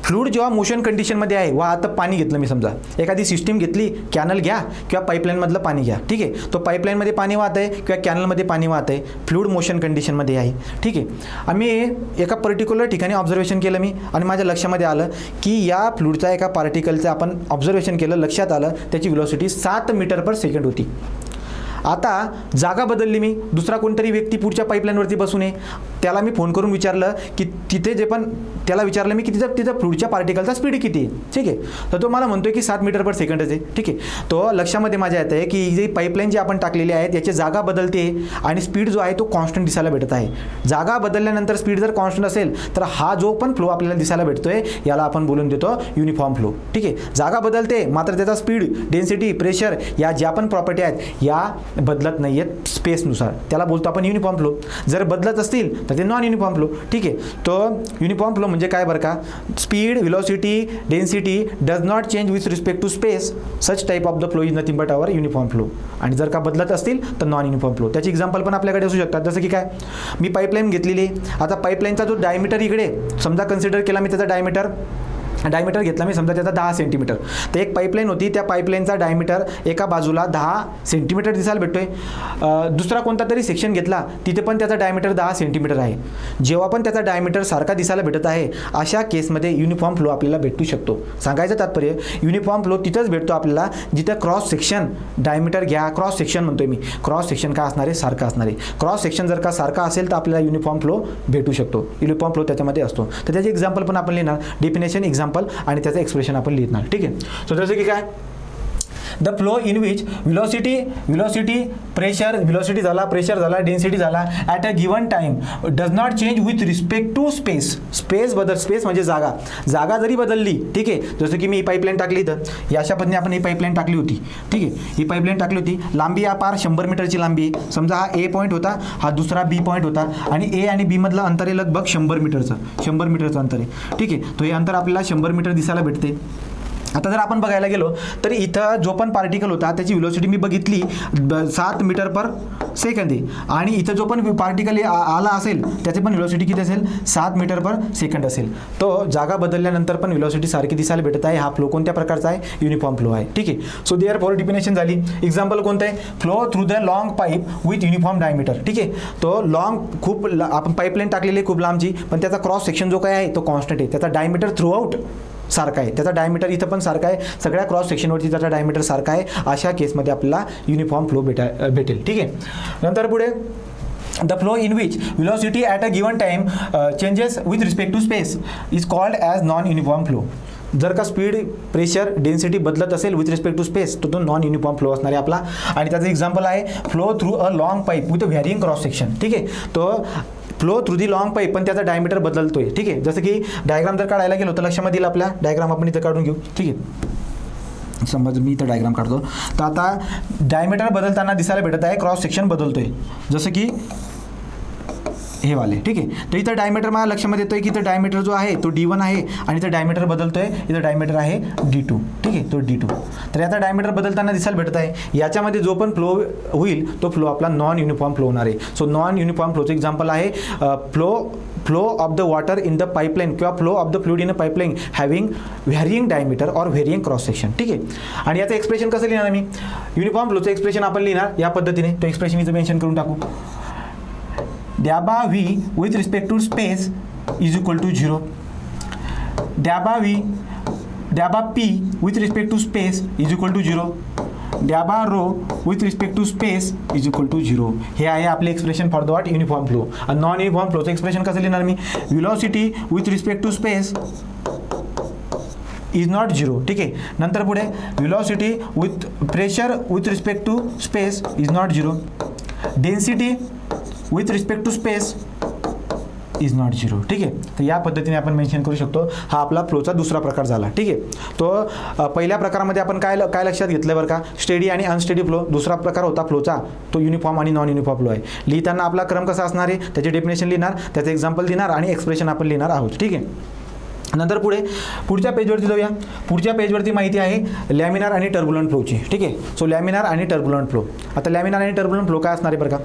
Speaker 1: फ्लूइड जेव्हा मोशन कंडिशनमध्ये आहे, आता पाणी घेतलं मी, समजा एखादी सिस्टीम घेतली, कॅनल घ्या किंवा पाईपलाईनमधलं पाणी घ्या. ठीक आहे. तो पाईपलाईनमध्ये पाणी वाहत आहे किंवा कॅनलमध्ये पाणी वाहत आहे, फ्लूइड मोशन कंडिशनमध्ये आहे. ठीक आहे. आम्ही एका पर्टिक्युलर ठिकाणी ऑब्झर्वेशन केलं मी आणि माझ्या लक्षामध्ये आलं की या फ्लूइडचा एका पार्टिकलचं आपण ऑब्झर्वेशन केलं, लक्षात आलं त्याची व्हेलॉसिटी 7 मीटर पर सेकंड होती. आता जागा बदलली, मी दुसरा कोणतरी व्यक्ती पुढच्या पाईपलाईनवरती बसून आहे, त्याला मी फोन करून विचारलं की तिथे जे पण त्याला विचारलं मी की तिथं फ्लूइडच्या पार्टिकलचा स्पीड किती आहे, ठीक आहे. तर तो मला म्हणतोय की 7 मीटर पर सेकंडच आहे, ठीक आहे. तो लक्षामध्ये माझ्या येत आहे की जी पाईपलाईन जी आपण टाकलेली आहे याची जागा बदलते आणि स्पीड जो आहे तो कॉन्स्टंट दिसायला भेटत आहे. जागा बदलल्यानंतर स्पीड जर कॉन्स्टंट असेल तर हा जो पण फ्लो आपल्याला दिसायला भेटतोय याला आपण बोलून देतो युनिफॉर्म फ्लो, ठीक आहे. जागा बदलते मात्र त्याचा स्पीड, डेन्सिटी, प्रेशर या ज्या पण प्रॉपर्टी आहेत या बदलत नाही आहेत स्पेसनुसार, त्याला बोलतो आपण युनिफॉर्म फ्लो. जर बदलत असतील तर ते नॉन युनिफॉर्म फ्लो, ठीक आहे. तो युनिफॉर्म फ्लो म्हणजे काय बरं का, speed, velocity, density does not change with respect to space, such type of the flow is nothing but our uniform flow. आणि जर का बदलत असतील तर नॉन युनिफॉर्म फ्लो. त्याची एक्झाम्पल पण आपल्याकडे असू शकतात, जसं की काय, मी पाईपलाईन घेतलेली, आता पाईपलाईनचा जो डायमीटर इकडे समजा कन्सिडर केला मी, त्याचा डायमीटर घेतला मी समजा त्याचा 10 सेंटीमीटर. तर एक पाईपलाईन होती, त्या पाईपलाईनचा डायमीटर एका बाजूला 10 सेंटीमीटर दिसायला भेटतोय. दुसरा कोणता तरी सेक्शन घेतला, तिथे पण त्याचा डायमीटर 10 सेंटीमीटर आहे. जेव्हा पण त्याचा डायमीटर सारखा दिसायला भेटत आहे अशा केसमध्ये युनिफॉर्म फ्लो आपल्याला भेटू शकतो. सांगायचं तात्पर्य युनिफॉर्म फ्लो तिथंच भेटतो आपल्याला जिथं क्रॉस सेक्शन, डायमीटर घ्या, क्रॉस सेक्शन म्हणतोय मी, क्रॉस सेक्शन काय असणार आहे, सारखं असणार आहे. क्रॉस सेक्शन जर का सारखा असेल तर आपल्याला युनिफॉर्म फ्लो भेटू शकतो. युनिफॉर्म फ्लो त्याच्यामध्ये असतो. तर त्याचे एक्झाम्पल पण आपण लिहिणार, डेफिनेशन, एक्झाम्पल आणि त्याचं एक्सप्रेशन आपण लिहिणार, ठीक आहे. सो जसं की काय, the flow in which velocity, pressure, velocity झाला, प्रेशर झाला, डेन्सिटी झाला, at a given time does not change with respect to space. Space म्हणजे जागा जरी बदलली, ठीक आहे. जसं की मी ही पाईपलाईन टाकली, तर या अशा पद्धतीने आपण ही पाईपलाईन टाकली होती, ठीक आहे. ही पाईपलाईन टाकली होती, लांबी या पार 100 मीटरची लांबी आहे. समजा हा ए पॉईंट होता, हा दुसरा बी पॉईंट होता आणि ए आणि बी मधलं अंतर आहे लगभग 100 मीटरचं अंतर आहे, ठीक आहे. तो हे अंतर आपल्याला 100 मीटर दिसायला भेटते. आता जर आपण बघायला गेलो तर इथं जो पण पार्टिकल होता त्याची व्हेलॉसिटी मी बघितली 7 मीटर पर सेकंद आहे आणि इथं जो पण पार्टिकल आला असेल त्याची पण व्हेलॉसिटी किती असेल, 7 मीटर पर सेकंड असेल. तो जागा बदलल्यानंतर पण व्हेलॉसिटी सारखी दिसायला भेटत आहे. हा फ्लो कोणत्या प्रकारचा आहे, युनिफॉर्म फ्लो आहे, ठीक आहे. सो देअर फॉर डिफिनेशन झाली. एक्झाम्पल कोणतं आहे, flow through the long pipe with uniform diameter, ठीक आहे. तो खूप आपण पाईपलाईन टाकलेली खूप लांबची, पण त्याचा क्रॉस सेक्शन जो काय आहे तो कॉन्स्टंट आहे. त्याचा डायमीटर थ्रू आउट सारखा आहे, त्याचा डायमीटर इथं पण सारखा आहे, सगळ्या क्रॉस सेक्शनवरती त्याचा डायमीटर सारखा आहे. अशा केसमध्ये आपल्याला युनिफॉर्म फ्लो भेटेल, ठीक आहे. नंतर पुढे, the flow in which velocity at a given time changes with respect to space is called as non uniform flow. जर का स्पीड, प्रेशर, डेन्सिटी बदलत असेल विथ रिस्पेक्ट टू स्पेस तो नॉन युनिफॉर्म फ्लो असणार आहे आपला. आणि त्याचं एक्झाम्पल आहे flow through a long pipe with a varying cross section, ठीक आहे. तो flow through the long pipe पण त्याचा डायमीटर बदलतोय, ठीक आहे. जसं की डायग्राम जर काढायला गेलो तर लक्षामध्ये येईल आपल्या, डायग्राम आपण इथं काढून घेऊ, ठीक आहे. समज मी इथं डायग्राम काढतो, तर आता डायमीटर बदलताना दिसायला भेटत आहे, क्रॉस सेक्शन बदलतोय, जसं की हे वाले, ठीक आहे. तर इथं डायमीटर मला लक्षामध्ये येतोय की इथं डायमीटर जो आहे तो D1 आहे आणि इथं डायमीटर बदलतोय, इथं डायमीटर आहे D2, ठीक आहे, तो D2. तर याचा डायमीटर बदलताना दिसायला भेटत आहे. याच्यामध्ये जो पण फ्लो होईल तो फ्लो आपला नॉन युनिफॉर्म फ्लो होणार आहे. सो नॉन युनिफॉर्म फ्लोचं एक्झाम्पल आहे flow of the water in the pipeline किंवा flow of the fluid in a pipeline having varying diameter और व्हॅरिंग क्रॉस सेक्शन, ठीक आहे. आणि याचं एक्सप्रेशन कसं लिहिणार मी, युनिफॉर्म फ्लोचं एक्सप्रेशन आपण लिहिणार या पद्धतीने. तो एक्सप्रेशन इथं मेन्शन करून टाकू. Dabba V with respect to space is equal to 0. Dabba P with respect to space is equal to 0. Dabba rho with respect to space is equal to 0. हे आहे आपले expression for the what, uniform flow. आणि non uniform फ्लोचं expression कसं लिहिणार मी, velocity with respect to space is not 0, ठीक आहे. नंतर पुढे velocity with pressure with respect to space is not 0. Density with respect to space is not 0, ठीक आहे. तर या पद्धतीने आपण मेन्शन करू शकतो. हा आपला फ्लोचा दुसरा प्रकार झाला, ठीक आहे. तो पहिल्या प्रकारामध्ये आपण काय लक्षात घेतलं बरं का, स्टेडी आणि अनस्टेडी फ्लो. दुसरा प्रकार होता फ्लोचा तो युनिफॉर्म आणि नॉन युनिफॉर्म फ्लो आहे. लिहिताना आपला क्रम कसा असणार आहे, त्याचे डेफिनेशन लिहिणार, त्याचं एक्झाम्पल देणार आणि एक्सप्रेशन आपण लिहिणार आहोत, ठीक आहे. नंतर पुढच्या पेजवरती जाऊया. पुढच्या पेजवरती माहिती आहे लॅमिनार आणि टर्ब्युलंट फ्लोची, ठीक आहे. सो लॅमिनार आणि टर्ब्युलंट फ्लो. आता लॅमिनार आणि टर्ब्युलंट फ्लो काय असणार आहे बरं का,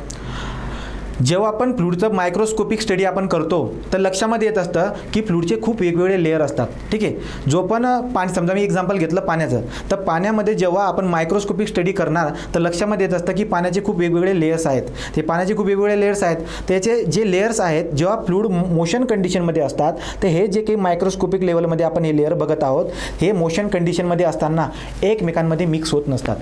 Speaker 1: जेव्हा आपण फ्लूइडचं मायक्रोस्कोपिक स्टडी आपण करतो तर लक्षामध्ये येत असतं की फ्लूइडचे खूप वेगवेगळे लेअर असतात, ठीक आहे. जो पण पाणी, समजा मी एक्झाम्पल घेतलं पाण्याचं, तर पाण्यामध्ये जेव्हा आपण मायक्रोस्कोपिक स्टडी करणार तर लक्षामध्ये येत असतं की पाण्याचे खूप वेगवेगळे लेयर्स आहेत. ते पाण्याचे खूप वेगवेगळे लेयर्स आहेत. त्याचे जे लेयर्स आहेत जेव्हा फ्लूइड मोशन कंडिशनमध्ये असतात तर हे जे काही मायक्रोस्कोपिक लेवलमध्ये आपण हे लेअर बघत आहोत हे मोशन कंडिशनमध्ये असताना एकमेकांमध्ये मिक्स होत नसतात.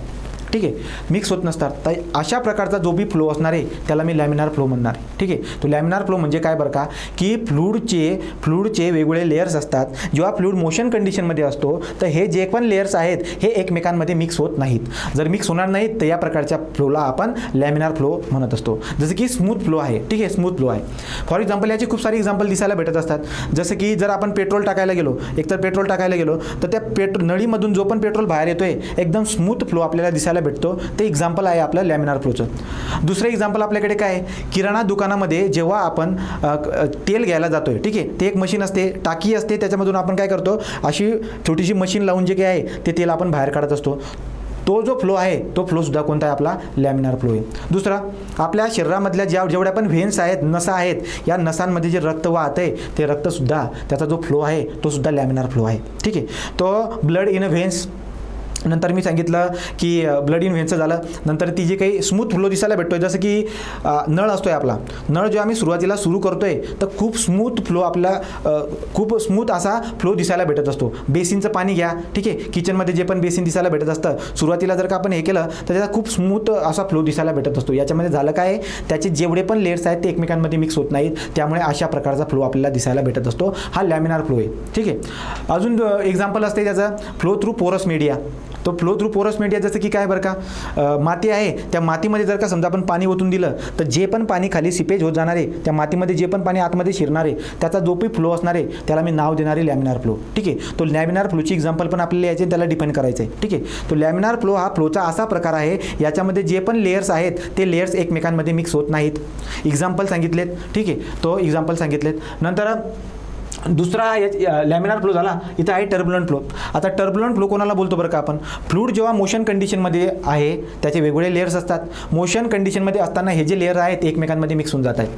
Speaker 1: ठीक आहे, मिक्स होत नसतात. तर अशा प्रकारचा जो बी फ्लो असणार आहे त्याला मी लॅमिनार फ्लो म्हणणार आहे. ठीक आहे, तो लॅमिनार फ्लो म्हणजे काय बरं का, की फ्लूडचे वेगवेगळे लेयर्स असतात. जेव्हा फ्लूड मोशन कंडिशनमध्ये असतो तर हे जे पण लेयर्स आहेत हे एकमेकांमध्ये मिक्स होत नाहीत. जर मिक्स होणार नाहीत तर या प्रकारच्या फ्लोला आपण लॅमिनार फ्लो म्हणत असतो. जसं की स्मूथ फ्लो आहे. ठीक आहे, स्मूथ फ्लो आहे. फॉर एक्झाम्पल याची खूप सारी एक्झाम्पल दिसायला भेटत असतात. जसं की जर आपण पेट्रोल टाकायला गेलो, एकतर पेट्रोल टाकायला गेलो तर त्या नळीमधून जो पण पेट्रोल बाहेर येतोय एकदम स्मूथ फ्लो आपल्याला दिसायला भेटतो. ते एक्झाम्पल आहे आपलं लॅमिनार फ्लोचं. दुसरं एक्झाम्पल आपल्याकडे काय आहे, किराणा दुकानामध्ये जेव्हा आपण तेल घ्यायला जातोय, ठीक आहे, ते एक मशीन असते, टाकी असते, त्याच्यामधून आपण काय करतो, अशी छोटीशी मशीन लावून जे काय आहे ते तेल आपण बाहेर काढत असतो. तो जो फ्लो आहे तो फ्लोसुद्धा कोणता आहे, आपला लॅमिनार फ्लो आहे. दुसरा, आपल्या शरीरामधल्या जेवढ्या पण व्हेन्स आहेत, नसा आहेत, या नसांमध्ये जे रक्त वाहतंय ते रक्तसुद्धा, त्याचा जो फ्लो आहे तो सुद्धा लॅमिनार फ्लो आहे. ठीक आहे, तो ब्लड इन अ व्हेन्स, नंतर मी सांगितलं की ब्लड इन व्हेन्सचं झालं. नंतर ती जी काही स्मूथ फ्लो दिसायला भेटतोय, जसं की नळ असतोय आपला, नळ जेव्हा आम्ही सुरुवातीला सुरू करतोय तर खूप स्मूथ फ्लो, आपला खूप स्मूथ असा फ्लो दिसायला भेटत असतो. बेसिनचं पाणी घ्या, ठीक आहे, किचनमध्ये जे पण बेसिन दिसायला भेटत असतं, सुरुवातीला जर का आपण हे केलं तर त्याचा खूप स्मूथ असा फ्लो दिसायला भेटत असतो. याच्यामध्ये झालं काय, त्याचे जेवढे पण लेयर्स आहेत ते एकमेकांमध्ये मिक्स होत नाहीत, त्यामुळे अशा प्रकारचा फ्लो आपल्याला दिसायला भेटत असतो. हा लॅमिनार फ्लो आहे. ठीक आहे, अजून एक्झाम्पल असते त्याचा फ्लो थ्रू पोरस मीडिया. तो फ्लो थ्रू पोरस मीडिया जसं की काय बरं का, माती आहे, त्या मातीमध्ये जर का समजा आपण पाणी ओतून दिलं तर जे पण पाणी खाली सिपेज होत जाणार आहे, त्या मातीमध्ये जे पण पाणी आतमध्ये शिरणार आहे त्याचा जो पण फ्लो असणार आहे त्याला मी नाव देणार आहे लॅमिनार फ्लो. ठीक आहे, तो लॅमिनार फ्लोची एक्झाम्पल पण आपल्याला याचे त्याला डिफाईन करायचं आहे. ठीक आहे, तो लॅमिनार फ्लो हा फ्लोचा असा प्रकार आहे, याच्यामध्ये जे पण लेयर्स आहेत ते लेयर्स एकमेकांमध्ये मिक्स होत नाहीत. एक्झाम्पल सांगितलेत. ठीक आहे, तो एक्झाम्पल सांगितलेत. नंतर दुसरा लॅमिनार फ्लो झाला. इथं आहे टर्ब्युलंट फ्लो. आता टर्ब्युलंट फ्लो कोणाला बोलतो बरं का आपण, फ्लूड जेव्हा मोशन कंडिशनमध्ये आहे त्याचे वेगवेगळे लेयर्स असतात. मोशन कंडिशनमध्ये असताना हे जे लेयर आहेत ते एकमेकांमध्ये मिक्स होऊन जात आहेत,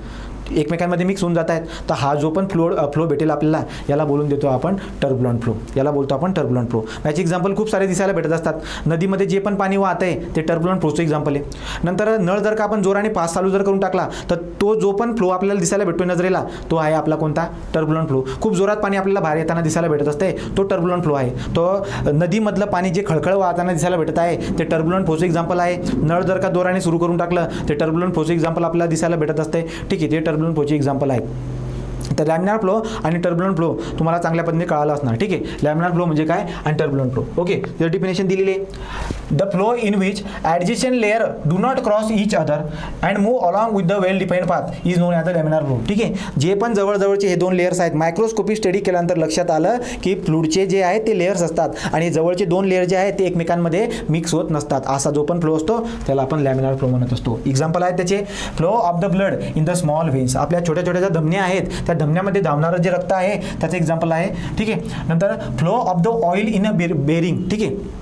Speaker 1: एकमेकांमध्ये मिक्स होऊन जात आहेत. तर हा जो पण फ्लो भेटेल आपल्याला याला बोलून देतो आपण टर्ब्युलंट फ्लो. याला बोलतो आपण टर्ब्युलंट फ्लो. याचे एक्झाम्पल खूप सारे दिसायला भेटत असतात. नदीमध्ये जे पण पाणी वाहत आहे ते टर्ब्युलंट फ्लोचं एक्झाम्पल आहे. नंतर नळ जर का आपण जोराने पास चालू जर करून टाकला तर तो जो पण फ्लो आपल्याला दिसायला भेटतो नजरेला तो आहे आपला कोणता, टर्ब्युलंट फ्लो. खूप जोरात पाणी आपल्याला बाहेर येताना दिसायला भेटत असते तो टर्ब्युलंट फ्लो आहे. तो नदीमधलं पाणी जे खळखळ वाहताना दिसायला भेटत आहे ते टर्ब्युलंट फ्लोचं एक्झाम्पल आहे. नळ जर का जोराने सुरू करून टाकलं ते टर्ब्युलंट फ्लोचं एक्झाम्पल आपल्याला दिसायला भेटत असते. ठीक आहे, ते टर्ब्युलंट फ्लोची एक्झाम्पल आहे. तर लॅमिनार फ्लो आणि टर्ब्युलंट फ्लो तुम्हाला चांगल्या पद्धतीने कळालं असणार. ठीक आहे, लॅमिनार फ्लो म्हणजे काय आणि टर्ब्युलंट फ्लो. ओके, जर डिफिनेशन दिलेली आहे, the flow in which adjacent layer do not cross each other and move along with the well defined path is non as the laminar flow. ठीक आहे, जे पण जवळजवळचे हे दोन लेयर्स आहेत, मायक्रोस्कोपिक स्टडी केल्यानंतर लक्षात आलं की फ्लूडचे जे आहेत ते लेयर्स असतात आणि जवळचे दोन लेयर जे आहेत ते एकमेकांमध्ये मिक्स होत नसतात. असा जो पण फ्लो असतो त्याला आपण लॅमिनार फ्लो म्हणत असतो. एक्झाम्पल आहे त्याचे, flow of the blood in the small veins. आपल्या छोट्या छोट्या ज्या धमन्या आहेत त्या धमन्यामध्ये धावणारं जे रक्त आहे त्याचं एक्झाम्पल आहे. ठीक आहे, नंतर flow of the oil in a bearing. ठीक आहे,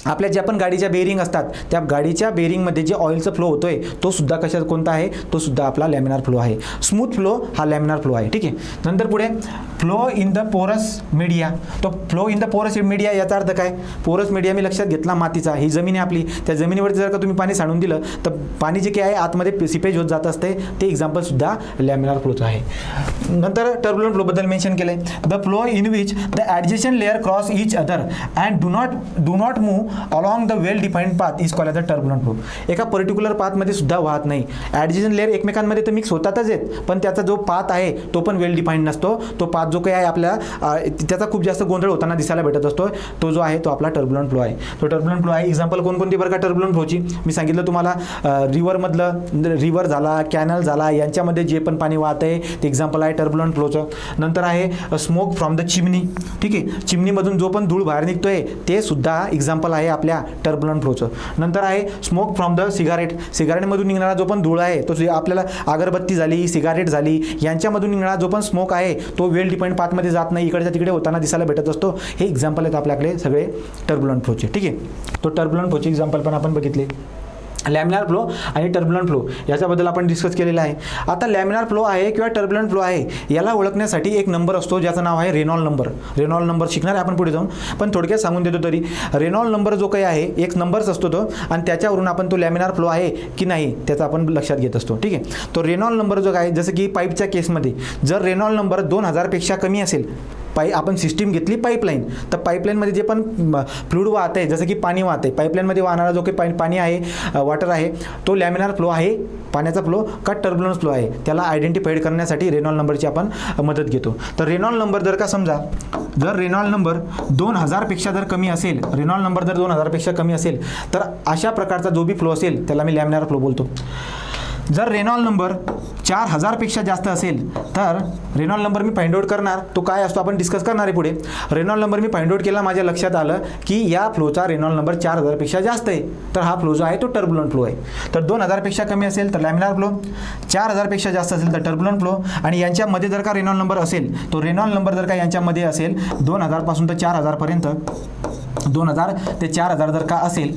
Speaker 1: आपल्या ज्या पण गाडीच्या बेरिंग असतात त्या गाडीच्या बेरिंगमध्ये जे ऑइलचा फ्लो होतोय तो सुद्धा कशात कोणता आहे, तो सुद्धा आपला लॅमिनार फ्लो आहे. स्मूथ फ्लो हा लॅमिनार फ्लो आहे. ठीक आहे, नंतर पुढे फ्लो इन द पोरस मीडिया. तो फ्लो इन द पोरस मीडिया याचा अर्थ काय, पोरस मीडिया मी लक्षात घेतला, मातीचा, ही जमीन आहे आपली, त्या जमिनीवरती जर का तुम्ही पाणी सांडून दिलं तर पाणी जे काय आहे आतमध्ये सिपेज होत जात असते, ते एक्झाम्पल सुद्धा लॅमिनार फ्लोचं आहे. नंतर टर्ब्युलंट फ्लोबद्दल मेन्शन केलं आहे, the flow in which the adjacent layer cross each other and do not move along the well defined path is called as the turbulent flow. एका पर्टिक्युलर पाथमध्ये सुद्धा वाहत नाही. ॲडजस्टंट लेअर एकमेकांमध्ये तर मिक्स होतातच आहेत, पण त्याचा जो पाथ आहे तो पण वेल डिफाईन्ड नसतो. तो पाथ जो काही आहे आपल्याला त्याचा खूप जास्त गोंधळ होताना दिसायला भेटत असतो, तो जो आहे तो आपला टर्ब्युलंट फ्लो आहे. तो टर्ब्युलंट फ्लो आहे. एक्झाम्पल कोणकोणती बरं का टर्ब्युलंट फ्लोची, मी सांगितलं तुम्हाला, रिव्हर झाला, कॅनल झाला, यांच्यामध्ये जे पण पाणी वाहत आहे ते एक्झाम्पल आहे टर्ब्युलंट फ्लोचं. नंतर आहे स्मोक फ्रॉम द चिमनी. ठीक आहे, चिमनीमधून जो पण धूळ बाहेर निघतोय ते सुद्धा एक्झाम्पल आहे आपल्या टर्ब्युलंट फ्लोचं. नंतर आहे स्मोक फ्रॉम द सिगारेट. सिगारेटमधून निघणारा जो पण धूळ आहे तो आपल्याला अगरबत्ती झाली, सिगारेट झाली, यांच्यामधून निघणारा जो पण स्मोक आहे तो वेल डिफाईन्ड पाथमध्ये जात नाही, इकडच्या तिकडे होताना दिसायला भेटत असतो. हे एक्झाम्पल आहेत आपल्याकडे सगळे टर्ब्युलंट फ्लोचे. ठीक आहे, तो टर्ब्युलंट फ्लोचे एक्झाम्पल पण आपण बघितले. लॅमिनार फ्लो आणि टर्ब्युलंट फ्लो याच्याबद्दल आपण डिस्कस केलेलं आहे. आता लॅमिनार फ्लो आहे किंवा टर्ब्युलंट फ्लो आहे याला ओळखण्यासाठी एक नंबर असतो ज्याचं नाव आहे रेनॉल्ड नंबर. रेनॉल्ड नंबर शिकणार आहे आपण पुढे जाऊन, पण थोडक्यात सांगून देतो तरी रेनॉल्ड नंबर जो काही आहे एक नंबर्स असतो तो, आणि त्याच्यावरून आपण तो लॅमिनार फ्लो आहे की नाही त्याचं आपण लक्षात घेत असतो. ठीक आहे, तो रेनॉल्ड नंबर जो आहे, जसं की पाईपच्या केसमध्ये जर रेनॉल्ड नंबर 2000 पेक्षा कमी असेल, आपण सिस्टीम घेतली पाईपलाईन, तर पाईपलाईनमध्ये जे पण फ्लूइड वाहत आहे, जसं की पाणी वाहत आहे, पाईपलाईनमध्ये वाहणारा जो काही पाणी आहे, वॉटर आहे, तो लॅमिनार फ्लो आहे, पाण्याचा फ्लो का टर्ब्युलन्स फ्लो आहे, त्याला आयडेंटिफाईड करण्यासाठी रेनॉल्ड नंबरची आपण मदत घेतो. तर रेनॉल्ड नंबर जर का समजा जर रेनॉल्ड नंबर 2000पेक्षा जर कमी असेल, रेनॉल्ड नंबर जर 2000पेक्षा कमी असेल, तर अशा प्रकारचा जो बी फ्लो असेल त्याला मी लॅमिनार फ्लो बोलतो. जर रेनॉल्ड नंबर 4000पेक्षा जास्त असेल तर रेनॉल्ड नंबर मी फाइंड आउट करणार, तो काय असतो आपण डिस्कस करणार आहे पुढे. रेनॉल्ड नंबर मी फाइंड आउट केला, माझ्या लक्षात आलं की या फ्लोचा रेनॉल्ड नंबर 4000पेक्षा जास्त आहे, तर हा फ्लो जो आहे तो टर्ब्युलंट फ्लो आहे. तर 2000पेक्षा कमी असेल तर लॅमिनार फ्लो, 4000पेक्षा जास्त असेल तर टर्ब्युलंट फ्लो, आणि यांच्यामध्ये जर का रेनॉल्ड नंबर असेल, तो रेनॉल्ड नंबर जर का यांच्यामध्ये असेल 2000 पासून तर 4000 पर्यंत, 2000 ते 4000 जर का असेल,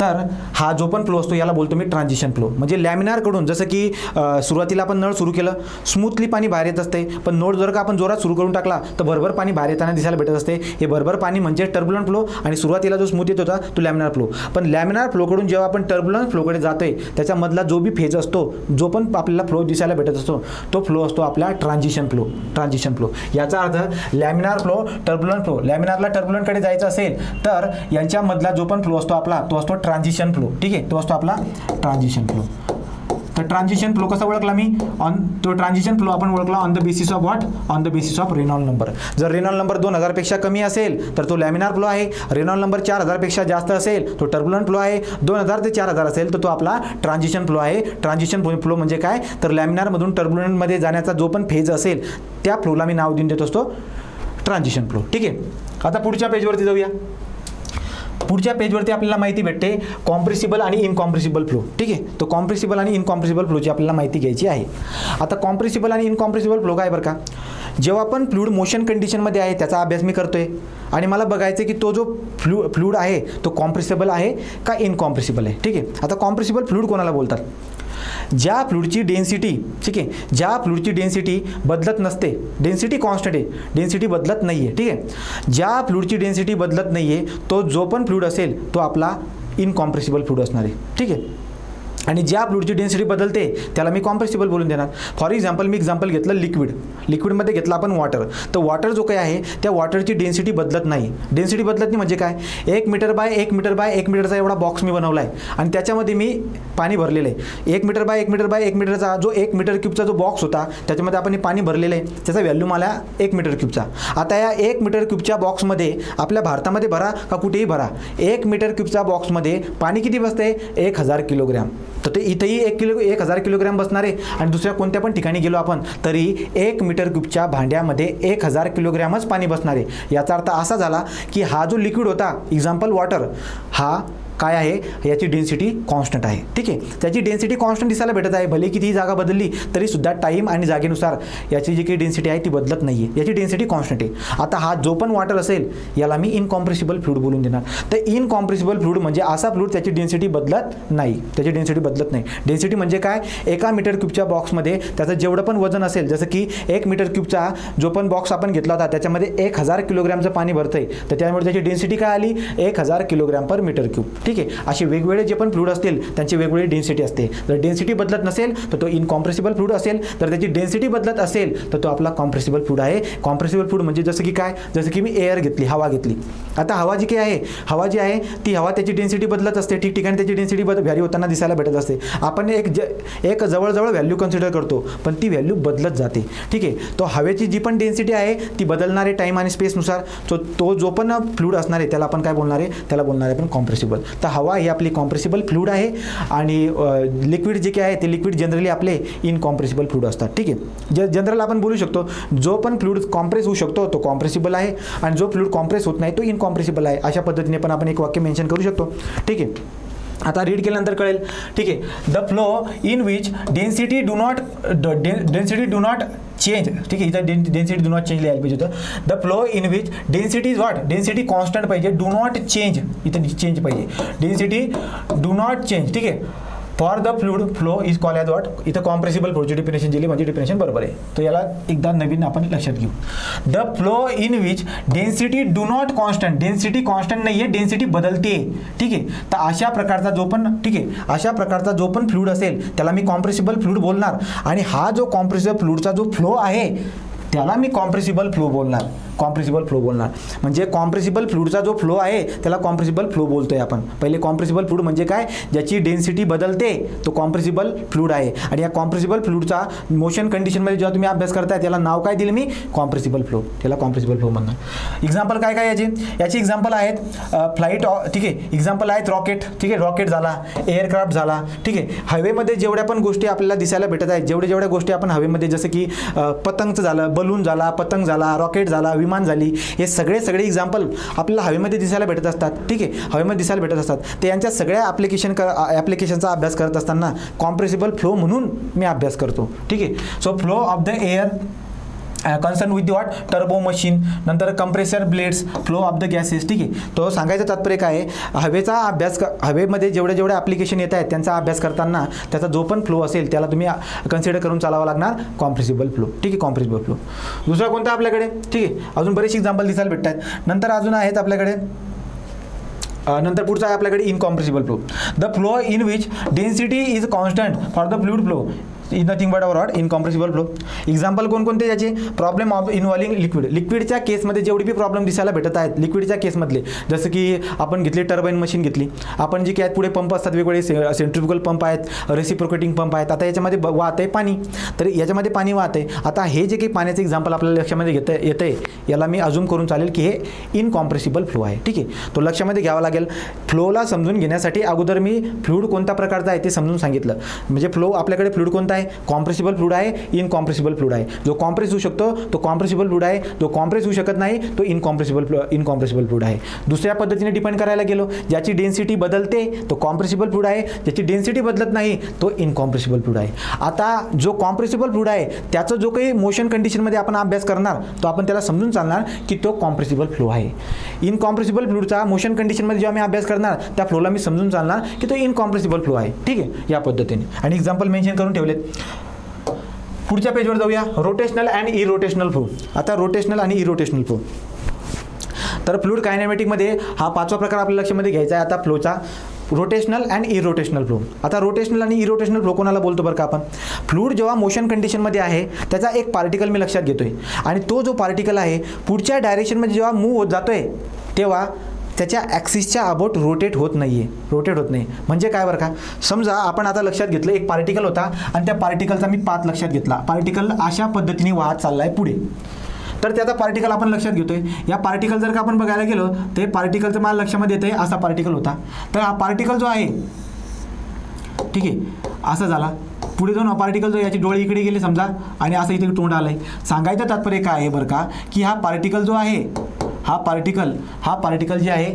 Speaker 1: तर हा जो पण फ्लो असतो याला बोलतो मी ट्रान्झिशन फ्लो. म्हणजे लॅमिनारकडून जसं की सुरुवातीला आपण नळ सुरू केलं, स्मूथली पाणी बाहेर येत असते, पण नळ जर का आपण जोरात सुरू करून टाकला तर भरभर पाणी बाहेर येताना दिसायला भेटत असते. हे भरभर पाणी म्हणजे टर्ब्युलंट फ्लो, आणि सुरुवातीला जो स्मूथ येत होता तो लॅमिनार फ्लो. पण लॅमिनार फ्लोकडून जेव्हा आपण टर्ब्युलंट फ्लोकडे जातोय, त्याच्यामधला जो बी फेज असतो, जो पण आपल्याला फ्लो दिसायला भेटत असतो, तो फ्लो असतो आपला ट्रान्झिशन फ्लो. ट्रान्झिशन फ्लो याचा अर्थ लॅमिनार फ्लो, टर्ब्युलंट फ्लो. लॅमिनारला टर्ब्युलंटकडे जायचं असेल तर यांच्यामधला जो पण फ्लो असतो आपला, तो असतो ट्रान्झिशन फ्लो. ठीक आहे, तो असतो आपला ट्रान्झिशन फ्लो. तर ट्रान्झिशन फ्लो कसा ओळखला मी, तो ट्रान्झिशन फ्लो आपण ओळखला on the basis of what, on the basis of Reynold number. जर रेनॉल्ड नंबर 2000पेक्षा कमी असेल तर तो लॅमिनार फ्लो आहे, रेनॉल्ड नंबर 4000पेक्षा जास्त असेल तो टर्ब्युलंट फ्लो आहे, 2000 ते 4000 असेल तर तो आपला ट्रान्झिशन फ्लो आहे. ट्रान्झिशन फ्लो म्हणजे काय, तर लॅमिनारमधून टर्ब्युलंटमध्ये जाण्याचा जो पण फेज असेल त्या फ्लोला मी नाव देऊन देत असतो ट्रान्झिशन फ्लो. ठीक आहे, आता पुढच्या पेजवरती जाऊया. पुढच्या पेजवरती आपल्याला माहिती भेटते कॉम्प्रेसिबल आणि इनकॉम्प्रेसिबल फ्लो. ठीक आहे, तो कॉम्प्रेसिबल आणि इनकॉम्प्रेसिबल फ्लोची आपल्याला माहिती घ्यायची आहे. आता कॉम्प्रेसिबल आणि इनकॉम्प्रेसिबल फ्लो काय बरं का, जेव्हा पण फ्लूइड मोशन कंडिशनमध्ये आहे त्याचा अभ्यास मी करतोय, आणि मला बघायचं की तो जो फ्लूइड आहे तो कॉम्प्रेसिबल आहे का इनकॉम्प्रेसिबल आहे. ठीक आहे, आता कॉम्प्रेसिबल फ्लूइड कोणाला बोलतात, ज्या फ्लूइडची डेन्सिटी, ठीक आहे, ज्या फ्लूइडची डेन्सिटी बदलत नसते, डेन्सिटी कॉन्स्टंट आहे, डेन्सिटी बदलत नाही आहे. ठीक आहे, ज्या फ्लूइडची डेन्सिटी बदलत नाही आहे तो जो पण फ्लूइड असेल तो आपला इनकॉम्प्रेसिबल फ्लूइड असणार आहे. ठीक आहे, आणि ज्या फ्लूइडची डेन्सिटी बदलते त्याला मी कॉम्प्रेसिबल बोलून देणार. फॉर एक्झाम्पल मी एक्झाम्पल घेतलं लिक्विडमध्ये घेतलं आपण वॉटर. तर वॉटर जो काही आहे त्या वॉटरची डेन्सिटी बदलत नाही. डेन्सिटी बदलत नाही म्हणजे काय, 1 मीटर बाय 1 मीटर बाय 1 मीटरचा एवढा बॉक्स मी बनवला आहे, आणि त्याच्यामध्ये मी पाणी भरलेलं आहे. 1 मीटर बाय 1 मीटर बाय 1 मीटरचा जो 1 मीटर क्यूबचा जो बॉक्स होता त्याच्यामध्ये आपण पाणी भरलेलं आहे, त्याचा व्हॅल्यू मला 1 मीटर क्यूबचा. आता या 1 मीटर क्यूबच्या बॉक्समध्ये आपल्या भारतामध्ये भरा का कुठेही भरा, 1 मीटर क्यूबच्या बॉक्समध्ये पाणी किती बसते, 1000 किलोग्रॅम. तर ते इथेही 1000 किलोग्रॅम बसणार आहे, आणि दुसऱ्या कोणत्या पण ठिकाणी गेलो आपण तरी 1 मीटर क्यूबच्या भांड्यामध्ये 1000 किलोग्रॅमच पाणी बसणार आहे. याचा अर्थ असा झाला की हा जो लिक्विड होता, एक्झाम्पल वॉटर, हा काय आहे, याची डेन्सिटी कॉन्स्टंट आहे. ठीक आहे, त्याची डेन्सिटी कॉन्स्टंट दिसायला भेटत आहे, भले कितीही जागा बदलली तरीसुद्धा टाईम आणि जागेनुसार याची जी काही डेन्सिटी आहे ती बदलत नाही आहे, याची डेन्सिटी कॉन्स्टंट आहे. आता हा जो पण वॉटर असेल याला मी इनकॉम्प्रेसिबल फ्लूइड बोलून देणार. तर इनकॉम्प्रेसिबल फ्लूइड म्हणजे असा फ्लूइड त्याची डेन्सिटी बदलत नाही, त्याची डेन्सिटी बदलत नाही. डेन्सिटी म्हणजे काय, 1 मीटर क्यूबच्या बॉक्समध्ये त्याचं जेवढं पण वजन असेल, जसं की 1 मीटर क्यूबचा जो पण बॉक्स आपण घेतला होता त्याच्यामध्ये 1000 किलोग्रॅमचं पाणी भरतं आहे, तर त्यामुळे त्याची डेन्सिटी काय आली, 1000 किलोग्रॅम पर मीटर क्यूब. ठीक आहे, असे वेगवेगळे जे पण फ्लूइड असतील त्यांची वेगवेगळी डेन्सिटी असते. जर डेन्सिटी बदलत नसेल तर तो इनकॉम्प्रेसिबल फ्लूइड असेल, तर त्याची डेन्सिटी बदलत असेल तर तो आपला कॉम्प्रेसिबल फ्लूइड आहे. कॉम्प्रेसिबल फ्लूइड म्हणजे जसं की काय, जसं की मी एअर घेतली, हवा घेतली. आता हवा जी काही आहे, हवा जी आहे ती हवा त्याची डेन्सिटी बदलत असते, ठिकठिकाणी त्याची डेन्सिटी व्हॅरी होताना दिसायला भेटत असते. आपण एक जवळजवळ व्हॅल्यू कन्सिडर करतो, पण ती व्हॅल्यू बदलत जाते. ठीक आहे, तो हवेची जी पण डेन्सिटी आहे ती बदलणारे टाईम आणि स्पेसनुसार, तो जो पण फ्लूइड असणार आहे त्याला आपण काय बोलणार आहे, त्याला बोलणार आहे आपण कॉम्प्रेसिबल. तर हवा ही आपली कॉम्प्रेसिबल फ्लूइड आहे, आणि लिक्विड जे काही आहे ते लिक्विड जनरली आपले इनकॉम्प्रेसिबल फ्लूइड असतात. ठीक आहे, जनरल आपण बोलू शकतो जो पण फ्लूइड कॉम्प्रेस होऊ शकतो तो कॉम्प्रेसिबल आहे, आणि जो फ्लूइड कॉम्प्रेस होत नाही तो इनकॉम्प्रेसिबल आहे. अशा पद्धतीने पण आपण एक वाक्य मेन्शन करू शकतो. ठीक आहे, आता रीड केल्यानंतर कळेल. ठीक आहे, the flow in which density do not change. ठीक आहे, इथं डेन्सिटी डू नॉट चेंज लिहायला पाहिजे होतं. The flow in which density is what, density constant पाहिजे, डू नॉट चेंज, इथं चेंज पाहिजे, डेन्सिटी डू नॉट चेंज. ठीक आहे, for the fluid flow is call as what, इथं कॉम्प्रेसिबल फ्लोची डेफिनेशन दिली म्हणजे डेफिनेशन बरोबर आहे. तर याला एकदा नवीन आपण लक्षात घेऊ. The flow in which density do not constant, density constant नाही आहे, डेन्सिटी बदलते. ठीक आहे, तर अशा प्रकारचा जो पण, ठीक आहे, अशा प्रकारचा जो पण फ्लूइड असेल त्याला मी कॉम्प्रेसिबल फ्लूइड बोलणार, आणि हा जो कॉम्प्रेसिबल फ्लूइडचा जो फ्लो आहे त्याला मी कॉम्प्रेसिबल फ्लो बोलणार. कॉम्प्रेसिबल फ्लो बोलणार. म्हणजे कॉम्प्रेसिबल फ्लूडचा जो फ्लो आहे त्याला कॉम्प्रेसिबल फ्लो बोलतोय आपण. पहिले कॉम्प्रेसिबल फ्लूड म्हणजे काय, ज्याची डेन्सिटी बदलते तो कॉम्प्रेसिबल फ्लूड आहे. आणि या कॉम्प्रेसिबल फ्लूडचा मोशन कंडिशनमध्ये जेव्हा तुम्ही अभ्यास करताय त्याला नाव काय दिलं मी, कॉम्प्रेसिबल फ्लो. त्याला कॉम्प्रेसिबल फ्लो म्हणणार. एक्झाम्पल काय काय याची एक्झाम्पल आहेत फ्लाईट, ठीक आहे, एक्झाम्पल आहेत रॉकेट, ठीक आहे, रॉकेट झाला, एअरक्राफ्ट झाला, ठीक आहे. हवेमध्ये जेवढ्या पण गोष्टी आपल्याला दिसायला भेटत आहेत, जेवढ्या गोष्टी आपण हवेमध्ये, जसं की पतंगचं झालं, बलून झाला, पतंग झाला, रॉकेट झाला, विमान झाली, हे सगळे एक्झाम्पल आपल्याला हवेमध्ये दिसायला भेटत असतात. ठीक आहे, हवेमध्ये दिसायला भेटत असतात. ते यांच्या सगळ्या ॲप्लिकेशनचा अभ्यास करत असताना कॉम्प्रेसिबल फ्लो म्हणून मी अभ्यास करतो. ठीक आहे. So flow of the air concern with the what, turbo machine, नंतर compressor blades, flow of the gases. ठीक आहे. तो सांगायचं तात्पर्य काय आहे, हवेचा अभ्यास, हवेमध्ये जेवढे ॲप्लिकेशन येत आहेत त्यांचा अभ्यास करताना त्याचा जो पण फ्लो असेल त्याला तुम्ही कन्सिडर करून चालावा लागणार, कॉम्प्रेसिबल फ्लो. ठीक आहे, कॉम्प्रेसिबल फ्लो. दुसरा कोणता आपल्याकडे, ठीक आहे, अजून बरेचसे एक्झाम्पल दिसायला भेटत आहेत. नंतर अजून आहेत आपल्याकडे, नंतर पुढचा आहे आपल्याकडे incompressible flow. The flow in which density is constant for the fluid flow is nothing but our incompressible flow. Example कोणकोणते याचे, प्रॉब्लेम ऑफ इन्व्हॉल्विंग लिक्विड. लिक्विडच्या केसमध्ये जेवढी बी प्रॉब्लेम दिसायला भेटत आहेत लिक्विडच्या केसमधले, जसं की आपण घेतली टर्बाईन मशीन घेतली, आपण जी काय पुढे पंप असतात वेगवेगळे, सेंट्रिफ्युगल पंप आहेत, रेसिप्रोकेटिंग पंप आहेत. आता याच्यामध्ये वाहत आहे पाणी, तर याच्यामध्ये पाणी वाहत आहे. आता हे जे काही पाण्याचं एक्झाम्पल आपल्याला लक्षामध्ये येतं आहे, याला मी अजूम करून चालेल की हे इनकॉम्प्रेसिबल फ्लो आहे. ठीक आहे, तो लक्षामध्ये घ्यावा लागेल. फ्लोला समजून घेण्यासाठी अगोदर मी फ्लूइड कोणत्या प्रकारचा आहे ते समजून सांगितलं. म्हणजे फ्लो आपल्याकडे फ्लूइड कोणता आहे, कॉम्प्रेसिबल फ्लूइड आहे, इनकॉम्प्रेसिबल फ्लूइड आहे. जो कॉम्प्रेस होऊ शकतो तो कॉम्प्रेसिबल फ्लूइड आहे, जो कॉम्प्रेस होऊ शकत नाही तो इनकॉम्प्रेसिबल फ्लूइड आहे. दुसऱ्या पद्धतीने डिफाइन करायला गेलो, ज्याची डेन्सिटी बदलते तो कॉम्प्रेसिबल फ्लूइड आहे, ज्याची डेन्सिटी बदलत नाही तो इनकॉम्प्रेसिबल फ्लूइड आहे. आता जो कॉम्प्रेसिबल फ्लूइड आहे त्याचा जो काही मोशन कंडिशनमध्ये आपण अभ्यास करणार तो आपण त्याला समजून चालणार की तो कॉम्प्रेसिबल फ्लो आहे. इनकॉम्प्रेसिबल फ्लूइडचा मोशन कंडिशनमध्ये जेव्हा मी अभ्यास करणार त्या फ्लोला मी समजून चालणार की तो इनकॉम्प्रेसिबल फ्लो आहे. ठीक आहे, या पद्धतीने. आणि एक्झाम्पल मेन्शन करून ठेवलेत. पुढच्या पेजवर जाऊया, रोटेशनल अँड इरोटेशनल फ्लो. आता रोटेशनल आणि इरोटेशनल फ्लो, तर फ्लूइड कायनेमॅटिकमध्ये हा पाचवा प्रकार आपल्या लक्षामध्ये घ्यायचा आहे आता फ्लोचा, रोटेशनल अँड इरोटेशनल फ्लो. आता रोटेशनल आणि इरोटेशनल फ्लो कोणाला बोलतो बरं का आपण, फ्लूइड जेव्हा मोशन कंडिशनमध्ये आहे त्याचा एक पार्टिकल मी लक्षात घेतोय आणि तो जो पार्टिकल आहे पुढच्या डायरेक्शनमध्ये जेव्हा मूव्ह होत जातोय तेव्हा त्याच्या ॲक्सिसच्या अबाउट रोटेट होत नाही. म्हणजे काय बरं का, समजा आपण आता लक्षात घेतलं एक पार्टिकल होता आणि त्या पार्टिकलचा मी पाथ लक्षात घेतला. पार्टिकल अशा पद्धतीने वाहत चालला आहे पुढे, तर त्याचा पार्टिकल आपण लक्षात घेतोय. या पार्टिकल जर का आपण बघायला गेलो ते पार्टिकलचं मला लक्षामध्ये येतं आहे असा पार्टिकल होता. तर हा पार्टिकल जो आहे, ठीक आहे, असा झाला. पुढे जाऊन हा पार्टिकल जो, याची डोळे इकडे गेले समजा आणि असं इथे तोंड आलं आहे. सांगायचं तात्पर्य काय आहे बरं का, की हा पार्टिकल जो आहे, हा पार्टिकल जे आहे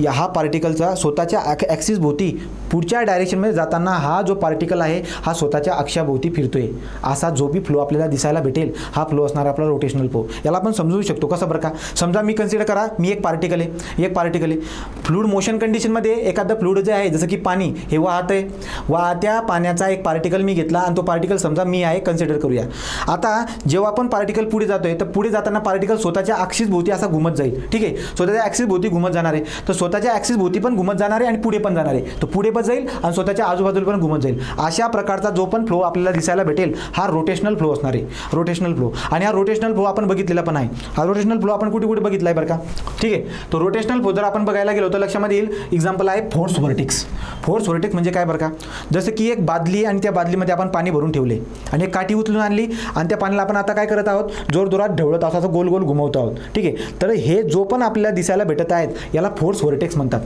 Speaker 1: हा पार्टिकलचा स्वतःच्या ॲक्सिस भोवती पुढच्या डायरेक्शनमध्ये जाताना हा जो पार्टिकल आहे हा स्वतःच्या अक्षाभोवती फिरतोय. असा जो बी फ्लो आपल्याला दिसायला भेटेल हा फ्लो असणार आपला रोटेशनल फ्लो. याला आपण समजू शकतो कसं बरं का, समजा मी कन्सिडर करा मी एक पार्टिकल आहे. फ्लूइड मोशन कंडिशनमध्ये एखादं फ्लूइड जे आहे जसं की पाणी हे वाहत आहे, वाहत्या पाण्याचा एक पार्टिकल मी घेतला आणि तो पार्टिकल समजा मी आहे कन्सिडर करूया. आता जेव्हा आपण पार्टिकल पुढे जातोय तर पुढे जाताना पार्टिकल स्वतःच्या ॲक्सिस भोवती असा घुमत जाईल. ठीक आहे, स्वतःच्या ॲक्सिस भोवती घुमत जाणार आहे. तर स्वतःच्या ॲक्सिस भोवती पण घुमत जाणार आहे आणि पुढे पण जाणार आहे. तो पुढे पण जाईल आणि स्वतःच्या आजूबाजूला पण घुमत जाईल. अशा प्रकारचा जो पण फ्लो आपल्याला दिसायला भेटेल हा रोटेशनल फ्लो असणार आहे, रोटेशनल फ्लो. आणि हा रोटेशनल फ्लो आपण बघितलेला पण आहे. हा रोटेशनल फ्लो आपण कुठे कुठे बघितला आहे बरं का. ठीक आहे, तो रोटेशनल फ्लो जर आपण बघायला गेलो तर लक्षामध्ये येईल. एक्झाम्पल आहे फोर्स व्हर्टेक्स. फोर्स व्हर्टेक्स म्हणजे काय बरं का, जसं की एक बादली आणि त्या बादलीमध्ये आपण पाणी भरून ठेवले आणि एक काठी उचलून आणली आणि त्या पाण्याला आपण आता काय करत आहोत, जोरजोरात ढवळत आहोत, असं गोल गोल घुमवतो आहोत. ठीक आहे, तर हे जो पण आपल्याला दिसायला भेटत आहेत याला फोर्स व्हर्टेक्स म्हणतात.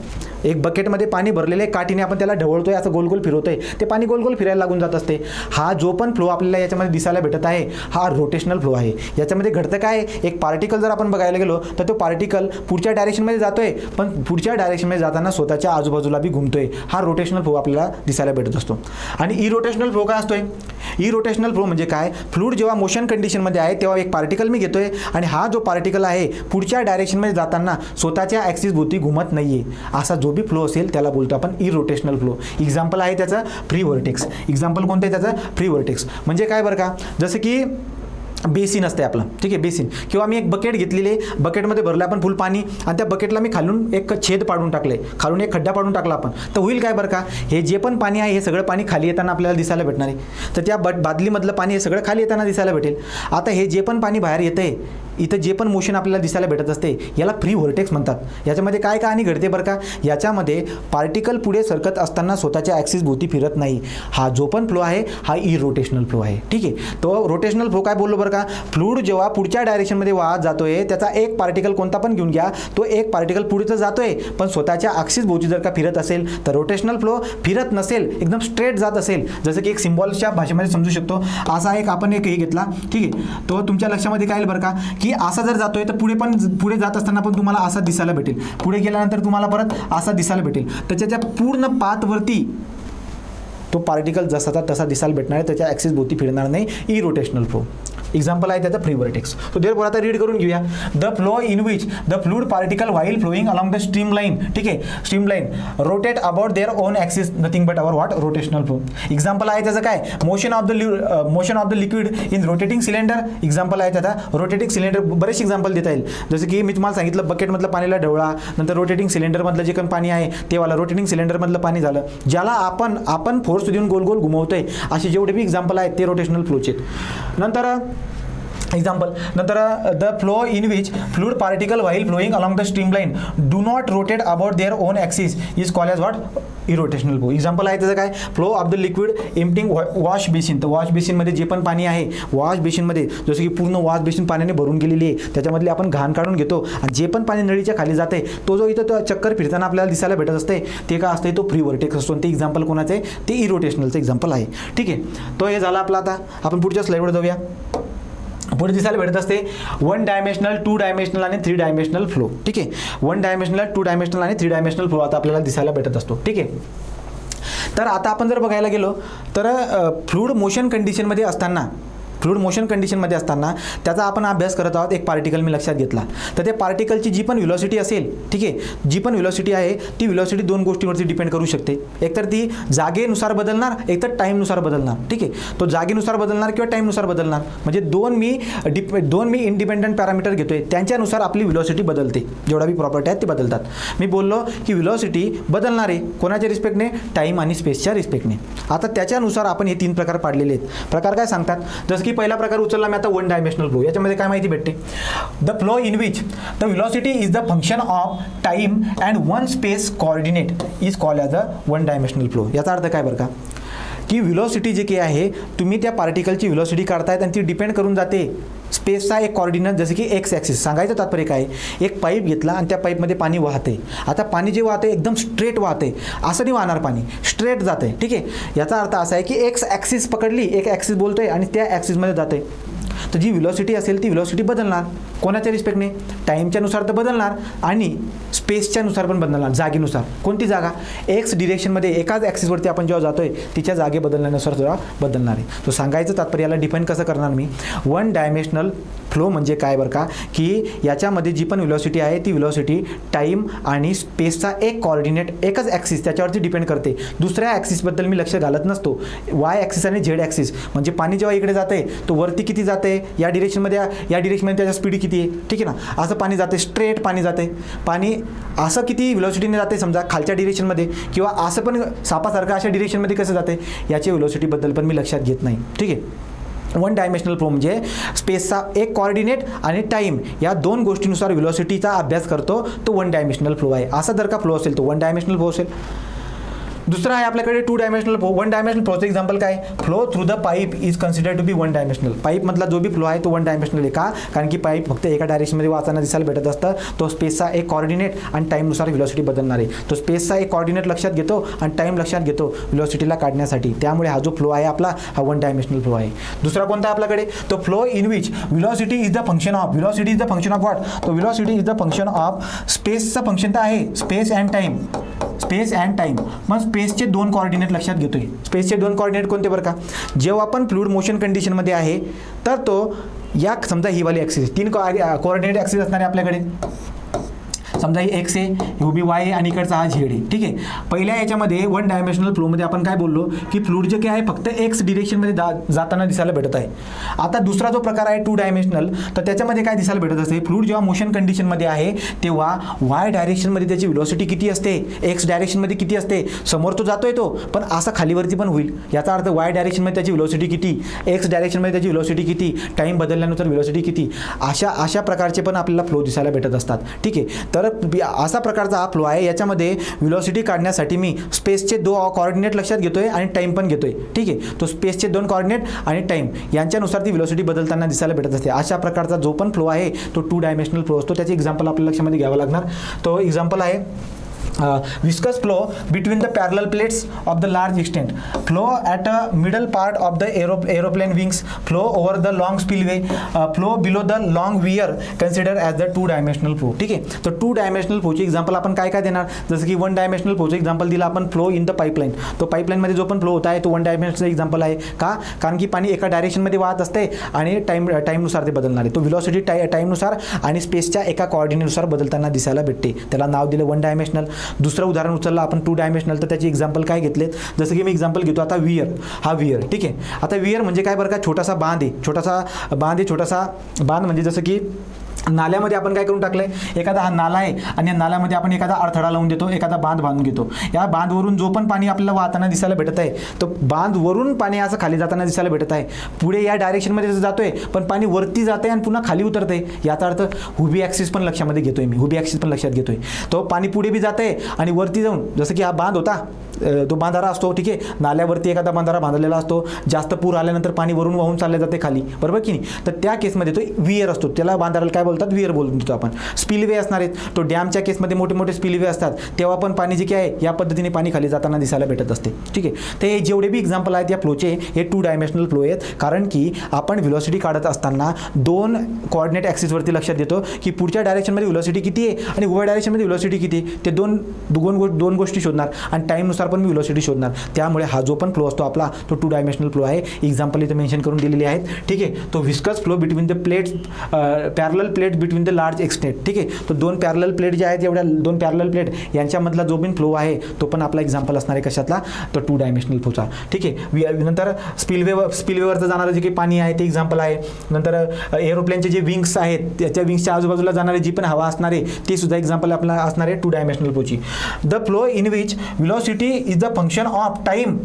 Speaker 1: एक बकेटमध्ये पाणी भरलेले काठीने आपण त्याला ढवळतोय, असं गोल गोल फिरवतोय, ते पाणी गोल गोल फिरायला लागून जात असते. हा जो पण फ्लो आपल्याला याच्यामध्ये दिसायला भेटत आहे हा रोटेशनल फ्लो आहे. याच्यामध्ये घडतं काय, एक पार्टिकल जर आपण बघायला गेलो तर तो पार्टिकल पुढच्या डायरेक्शनमध्ये जातोय पण पुढच्या डायरेक्शनमध्ये जाताना स्वतःच्या आजूबाजूला बी घुमतोय. हा रोटेशनल फ्लो आपल्याला दिसायला भेटत असतो. आणि इरोटेशनल फ्लो काय असतोय, इरोटेशनल फ्लो म्हणजे काय, फ्लूइड जेव्हा मोशन कंडिशनमध्ये आहे तेव्हा एक पार्टिकल मी घेतोय आणि हा जो पार्टिकल आहे पुढच्या डायरेक्शनमध्ये जाताना स्वतःच्या ॲक्सिस भोवती घुमत नाहीये. असा जो बी फ्लो असेल त्याला बोलतो आपण इरोटेशनल फ्लो. एक्झाम्पल आहे त्याचं फ्री व्हर्टेक्स. एक्झाम्पल कोणतं आहे त्याचं, फ्री व्हर्टेक्स. म्हणजे काय बरं का, जसं की बेसिन असते आपलं, ठीक आहे, बेसिन. किंवा मी एक बकेट घेतलेली आहे, बकेटमध्ये भरलं आपण फुल पाणी आणि त्या बकेटला मी खालून एक छेद पाडून टाकले, खालून एक खड्डा पाडून टाकला आपण, तर होईल काय बरं का, हे जे पण पाणी आहे हे सगळं पाणी खाली येताना आपल्याला दिसायला भेटणार आहे. तर त्या बादलीमधलं पाणी हे सगळं खाली येताना दिसायला भेटेल. आता हे जे पण पाणी बाहेर येतं आहे, इथं जे पण मोशन आपल्याला दिसायला भेटत असते याला फ्री व्हर्टेक्स म्हणतात. याच्यामध्ये काय कहाणी घडते बरं का, याच्यामध्ये पार्टिकल पुढे सरकत असताना स्वतःच्या ॲक्सिस भोवती फिरत नाही. हा जो पण फ्लो आहे हा इरोटेशनल फ्लो आहे, ठीक आहे. तो रोटेशनल फ्लो काय बोललो बरं का, फ्लूइड जेव्हा पुढच्या डायरेक्शनमध्ये वाहत जातोय, त्याचा एक पार्टिकल कोणता पण घेऊन घ्या, तो एक पार्टिकल पुढे तर जातोय पण स्वतःच्या ॲक्सिस भोवती जर का फिरत असेल तर रोटेशनल फ्लो. फिरत नसेल, एकदम स्ट्रेट जात असेल, जसं की एक सिम्बॉल्सच्या भाषेमध्ये समजू शकतो. असा एक आपण एक हे घेतला, ठीक आहे, तो तुमच्या लक्षामध्ये काय येईल बरं का, की असा जर जातोय तर पुढे जात असताना पण तुम्हाला असा दिसायला भेटेल, पुढे गेल्यानंतर तुम्हाला परत असा दिसायला भेटेल. त्याच्या पूर्ण पाथवरती तो पार्टिकल जसाचा तसा दिसायला भेटणार आहे, त्याच्या ॲक्सिस भोवती फिरणार नाही. इरोटेशनल फ्लो एक्झाम्पल आहे त्याचा फ्री व्हर्टेक्स. सो देअरफॉर आता रीड करून घेऊया. The flow in which the fluid particle while flowing along the stream line, ठीक आहे, stream line rotate about their own axis, nothing but our what rotational flow. Example आहे त्याचं काय, motion of the liquid in rotating cylinder. Example आहे त्याचा rotating cylinder. बरेचसे example देता येईल, जसं की मी तुम्हाला सांगितलं बकेटमधलं पाणीला ढवळा, नंतर रोटेटिंग सिलेंडरमधलं जे पण पाणी आहे ते वाला रोटेटिंग सिलेंडरमधलं पाणी झालं, ज्याला आपण फोर्स देऊन गोल गोल घुमवतोय. असे जेवढे बी एक्झाम्पल आहेत ते रोटेशनल फ्लोचे. नंतर example नंतर the flow in which fluid particle while flowing along the stream line do not rotate about their own axis is called as what irrotational flow. Example आहे त्याचं काय, flow of the liquid emptying wash basin. तर wash बेसिनमध्ये जे पण पाणी आहे, wash बेसिनमध्ये जसं की पूर्ण वॉश बेसिन पाण्याने भरून गेलेली आहे, त्याच्यामधले आपण घाण काढून घेतो आणि जे पण पाणी नळीच्या खाली जाते तो जो इथं तो चक्कर फिरताना आपल्याला दिसायला भेटत असते ते का असते, तो फ्री व्हर्टेक्स असतो. ते एक्झाम्पल कोणाचं आहे, ते इरोटेशनलचं एक्झाम्पल आहे, ठीक आहे. तो हे झाला आपला. आता आपण पुढच्या स्लाईडवर जाऊया. पुढे दिसायला भेटत असते 1 डायमेन्शनल, 2 डायमेन्शनल आणि 3 डायमेन्शनल फ्लो, ठीक आहे. 1 डायमेन्शनल, 2 डायमेन्शनल आणि 3 डायमेन्शनल फ्लो आता आपल्याला दिसायला भेटत असतो, ठीक आहे. तर आता आपण जर बघायला गेलो तर फ्लूइड मोशन कंडिशनमध्ये असताना त्याचा आपण अभ्यास करत आहोत. एक पार्टिकल मी लक्षात घेतला, तर त्या पार्टिकलची जी पण व्हेलॉसिटी असेल, ठीक आहे, जी पण व्हेलॉसिटी आहे ती व्हेलॉसिटी दोन गोष्टींवरती डिपेंड करू शकते. एकतर ती जागेनुसार बदलणार, एकतर टाईमनुसार बदलणार, ठीक आहे. तो जागेनुसार बदलणार किंवा टाईमनुसार बदलणार, म्हणजे दोन मी इंडिपेंडंट पॅरामीटर घेतोय, त्यांच्यानुसार आपली व्हेलॉसिटी बदलते. जेवढा बी प्रॉपर्टी आहेत ते बदलतात. मी बोललो की व्हेलॉसिटी बदलणार आहे कोणाच्या रिस्पेक्टने, टाईम आणि स्पेसच्या रिस्पेक्टने. आता त्याच्यानुसार आपण हे 3 प्रकार पाडलेले आहेत. प्रकार काय सांगतात, जसं की पहिला प्रकार उचलला मी आता 1 डायमेन्शनल फ्लो. याच्यामध्ये काय माहिती भेटते, the flow in which the velocity is the function of time and one space coordinate is called as a 1 dimensional flow. याचा अर्थ काय बरं का, की व्हेलॉसिटी जे काही आहे, तुम्ही त्या पार्टिकलची व्हेलॉसिटी काढतायत आणि ती डिपेंड करून जाते स्पेसचा एक कॉर्डिनेट, जसं की एक्स ॲक्सिस. सांगायचं तात्पर्य काय, एक पाईप घेतला आणि त्या पाईपमध्ये पाणी वाहते. आता पाणी जे वाहते एकदम स्ट्रेट वाहते, असं नाही वाहणार, पाणी स्ट्रेट जाते, ठीक आहे. याचा अर्थ असा आहे की एक्स ॲक्सिस पकडली, एक ॲक्सिस बोलतोय आणि त्या ॲक्सिसमध्ये जाते. तर जी व्हेलॉसिटी असेल ती व्हेलॉसिटी बदलणार कोणाच्या रिस्पेक्टने, टाईमच्या नुसार तर बदलणार आणि स्पेसच्या नुसार पण बदलणार, जागेनुसार. कोणती जागा, एक्स डिरेक्शनमध्ये एकाच ॲक्सिसवरती आपण जेव्हा जातोय तिच्या जागे बदलण्यानुसार सुद्धा बदलणार आहे. तो सांगायचं तात्पर्य याला डिफाईन कसं करणार मी, 1 डायमेन्शनल फ्लो म्हणजे काय बरं का, की याच्यामध्ये जी पण व्हेलॉसिटी आहे ती व्हेलॉसिटी टाईम आणि स्पेसचा एक कॉर्डिनेट, एकच ॲक्सिस त्याच्यावरती डिपेंड करते. दुसऱ्या ॲक्सिसबद्दल मी लक्ष घालत नसतो. वाय ॲक्सिस आणि झेड ॲक्सिस, म्हणजे पाणी जेव्हा इकडे जाते तो वरती किती जाते, या डिरेक्शनमध्ये त्याच्या स्पीड किती आहे, ठीक आहे ना. असं पाणी जाते, स्ट्रेट पाणी जाते. पाणी असं किती व्हेलॉसिटीने जाते समजा खालच्या डिरेक्शनमध्ये, किंवा असं पण सापासारखं अशा डिरेक्शनमध्ये कसं जाते, याच्या व्हेलॉसिटीबद्दल पण मी लक्षात घेत नाही, ठीक आहे. 1 डायमेन्शनल फ्लो म्हणजे स्पेसचा एक कॉर्डिनेट आणि टाईम या 2 गोष्टींनुसार व्हेलॉसिटीचा अभ्यास करतो, तो 1 डायमेन्शनल फ्लो आहे. असा जर का फ्लो असेल तो 1 डायमेन्शनल फ्लो असेल. दुसरा आहे आपल्याकडे 2 डायमेन्शनल फ्लो. 1 डायमेन्शनल फ्लोचं एक्झाम्पल काय, flow through the pipe is considered to be 1 dimensional. पाईपमधला जो बी फ्लो आहे तो 1 डायमेन्शनल आहे. का, कारण की पाईप फक्त एका डायरेक्शनमध्ये वाचताना दिसायला भेटत असतं. तो स्पेसचा एक कॉर्डिनेट आणि टाईमनुसार व्हेलॉसिटी बदलणार आहे. तो स्पेसचा एक कॉर्डिनेट लक्षात घेतो आणि टाईम लक्षात घेतो व्हेलॉसिटीला काढण्यासाठी. त्यामुळे हा जो फ्लो आहे आपला हा 1 डायमेन्शनल फ्लो आहे. दुसरा कोणता आहे आपल्याकडे, तो flow in which velocity is the function of, velocity is the function of what, तो velocity is the function of स्पेसचं फंक्शन तर आहे, space and time. Space and time, मग स्पेसचे 2 कॉर्डिनेट लक्षात घेतोय. स्पेसचे 2 कॉर्डिनेट कोणते बरं का, जेव्हा आपण फ्लूइड मोशन कंडिशनमध्ये आहे तर तो या समजा ही वाली ॲक्सिस 3 कोऑर्डिनेट ॲक्सिस असणार आहे आपल्याकडे. समजा ही एक्स आहे, ही उभी वाय आहे आणि इकडचा हा झेड आहे. ठीक आहे. पहिल्या याच्यामध्ये वन डायमेन्शनल फ्लोमध्ये आपण काय बोललो की फ्लूइड जे काय आहे फक्त एक्स डिरेक्शनमध्ये जाताना दिसायला भेटत आहे. आता दुसरा जो प्रकार आहे टू डायमेन्शनल, तर त्याच्यामध्ये काय दिसायला भेटत असते, फ्लूइड जेव्हा मोशन कंडिशनमध्ये आहे तेव्हा वाय डायरेक्शनमध्ये त्याची व्हेलॉसिटी किती असते, एक्स डायरेक्शनमध्ये किती असते, समोर तो जातोय तो पण असा खालीवरती पण होईल. याचा अर्थ वाय डायरेक्शनमध्ये त्याची व्हेलॉसिटी किती, एक्स डायरेक्शनमध्ये त्याची व्हेलॉसिटी किती, टाईम बदलल्यानुसार व्हेलॉसिटी किती, अशा प्रकारचे पण आपल्याला फ्लो दिसायला भेटत असतात. ठीक आहे. तर असा प्रकारचा हा फ्लो आहे. याच्यामध्ये व्हेलॉसिटी काढण्यासाठी मी स्पेसचे 2 कॉर्डिनेट लक्षात घेतोय आणि टाईम पण घेतोय. ठीक आहे. तो स्पेसचे 2 कॉर्डिनेट आणि टाईम यांच्यानुसार ती व्हेलॉसिटी बदलताना दिसायला भेटत असते. अशा प्रकारचा जो पण फ्लो आहे तो टू डायमेन्शनल फ्लो असतो. त्याचे एक्झाम्पल आपल्या लक्षामध्ये घ्यावं लागणार. तो एक्झाम्पल आहे viscous flow between the parallel plates of the large extent, flow at a middle part of the aeroplane wings, flow over the long spillway, flow below the long weir, considered as the two dimensional flow. ठीक आहे. तर two dimensional फ्लोचे example आपण काय काय देणार, जसं की one dimensional फ्लोचे example दिला आपण फ्लो इन द पाईपलाईन. तो पाईपलाईनमध्ये जो पण फ्लो होता आहे तो वन डायमेन्शनल एक्झाम्पल आहे. का, कारण की पाणी एका डायरेक्शनमध्ये वाहत असते आणि टाईमनुसार ते बदलणार आहे. तो व्हेलॉसिटी टाईमनुसार आणि स्पेसच्या एका कॉर्डिनेटनुसार बदलताना दिसायला भेटते. त्याला नाव दिलं वन डायमेन्शनल. दुसरं उदाहरण उचललं आपण टू डायमेन्शनल, तर त्याची एक्झाम्पल काय घेतलेत, जसं की मी एक्झाम्पल घेतो आता वियर. हा वियर. ठीक आहे. आता वियर म्हणजे काय बरं का, छोटासा बांध आहे. छोटासा बांध म्हणजे जसं की नाल्यामध्ये आपण काय करून टाकलंय, एखादा हा नाला आहे आणि या नाल्यामध्ये आपण एखादा अडथळा लावून देतो, एखादा बांध बांधून घेतो. या बांधवरून जो पण पाणी आपल्याला वाहताना दिसायला भेटत आहे तो बांधवरून पाणी असं खाली जाताना दिसायला भेटत आहे. पुढे या डायरेक्शनमध्ये जातोय पण पाणी वरती जाते आणि पुन्हा खाली उतरते. याचा अर्थ उभी ॲक्सिस पण लक्षामध्ये घेतोय मी, उभी ॲक्सिस पण लक्षात घेतोय. तो पाणी पुढे बी जाते आणि वरती जाऊन, जसं की हा बांध होता, तो बांधारा असतो. ठीक आहे. नाल्यावरती एखादा बांधारा बांधलेला असतो, जास्त पूर आल्यानंतर पाणी वरून वाहून चालले जाते खाली, बरोबर की नाही. तर त्या केसमध्ये तो वियर असतो. त्याला बांधाराला काय बोलतात, वियर बोलून देतो आपण. स्पिलवे असणार आहेत. तो डॅमच्या केसमध्ये मोठे मोठे स्पिलवे असतात, तेव्हा पण पाणी जे काय आहे या पद्धतीने पाणी खाली जाताना दिसायला भेटत असते. ठीक आहे. तर हे जेवढे बी एक्झाम्पल आहेत या फ्लोचे हे टू डायमेन्शनल फ्लो आहेत. कारण की आपण व्हेलॉसिटी काढत असताना 2 कॉर्डिनेट ॲक्सिसवरती लक्षात देतो की पुढच्या डायरेक्शनमध्ये व्हेलॉसिटी किती आहे आणि उभ्या डायरेक्शनमध्ये व्हेलॉसिटी किती आहे. ते दोन गोष्टी शोधणार आणि टाईमनुसार पण मी व्हेलॉसिटी शोधणार. त्यामुळे हा जो पण फ्लो असतो आपला तो टू डायमेन्शनल फ्लो आहे. एक्झाम्पल इथे मेन्शन करून दिलेले आहेत. ठीक आहे. तो viscous flow between the plates, parallel plate between the large extent. ठीक आहे. तो 2 पॅरलल प्लेट जे आहेत, एवढ्या 2 पॅरलल प्लेट यांच्यामधला जो पण फ्लो आहे तो पण आपला एक्झाम्पल असणार आहे कशातला, तो टू डायमेन्शनल फ्लोचा. ठीक आहे. नंतर स्पिलवेवरचं जाणारं जे काही पाणी आहे ते एक्झाम्पल आहे. नंतर एरोप्लेनचे जे विंग्स आहेत त्याच्या विंग्सच्या आजूबाजूला जाणारी जी पण हवा असणार आहे ती सुद्धा एक्झाम्पल आपला असणार आहे टू डायमेन्शनल फ्लोची. The flow in which velocity is the function of time.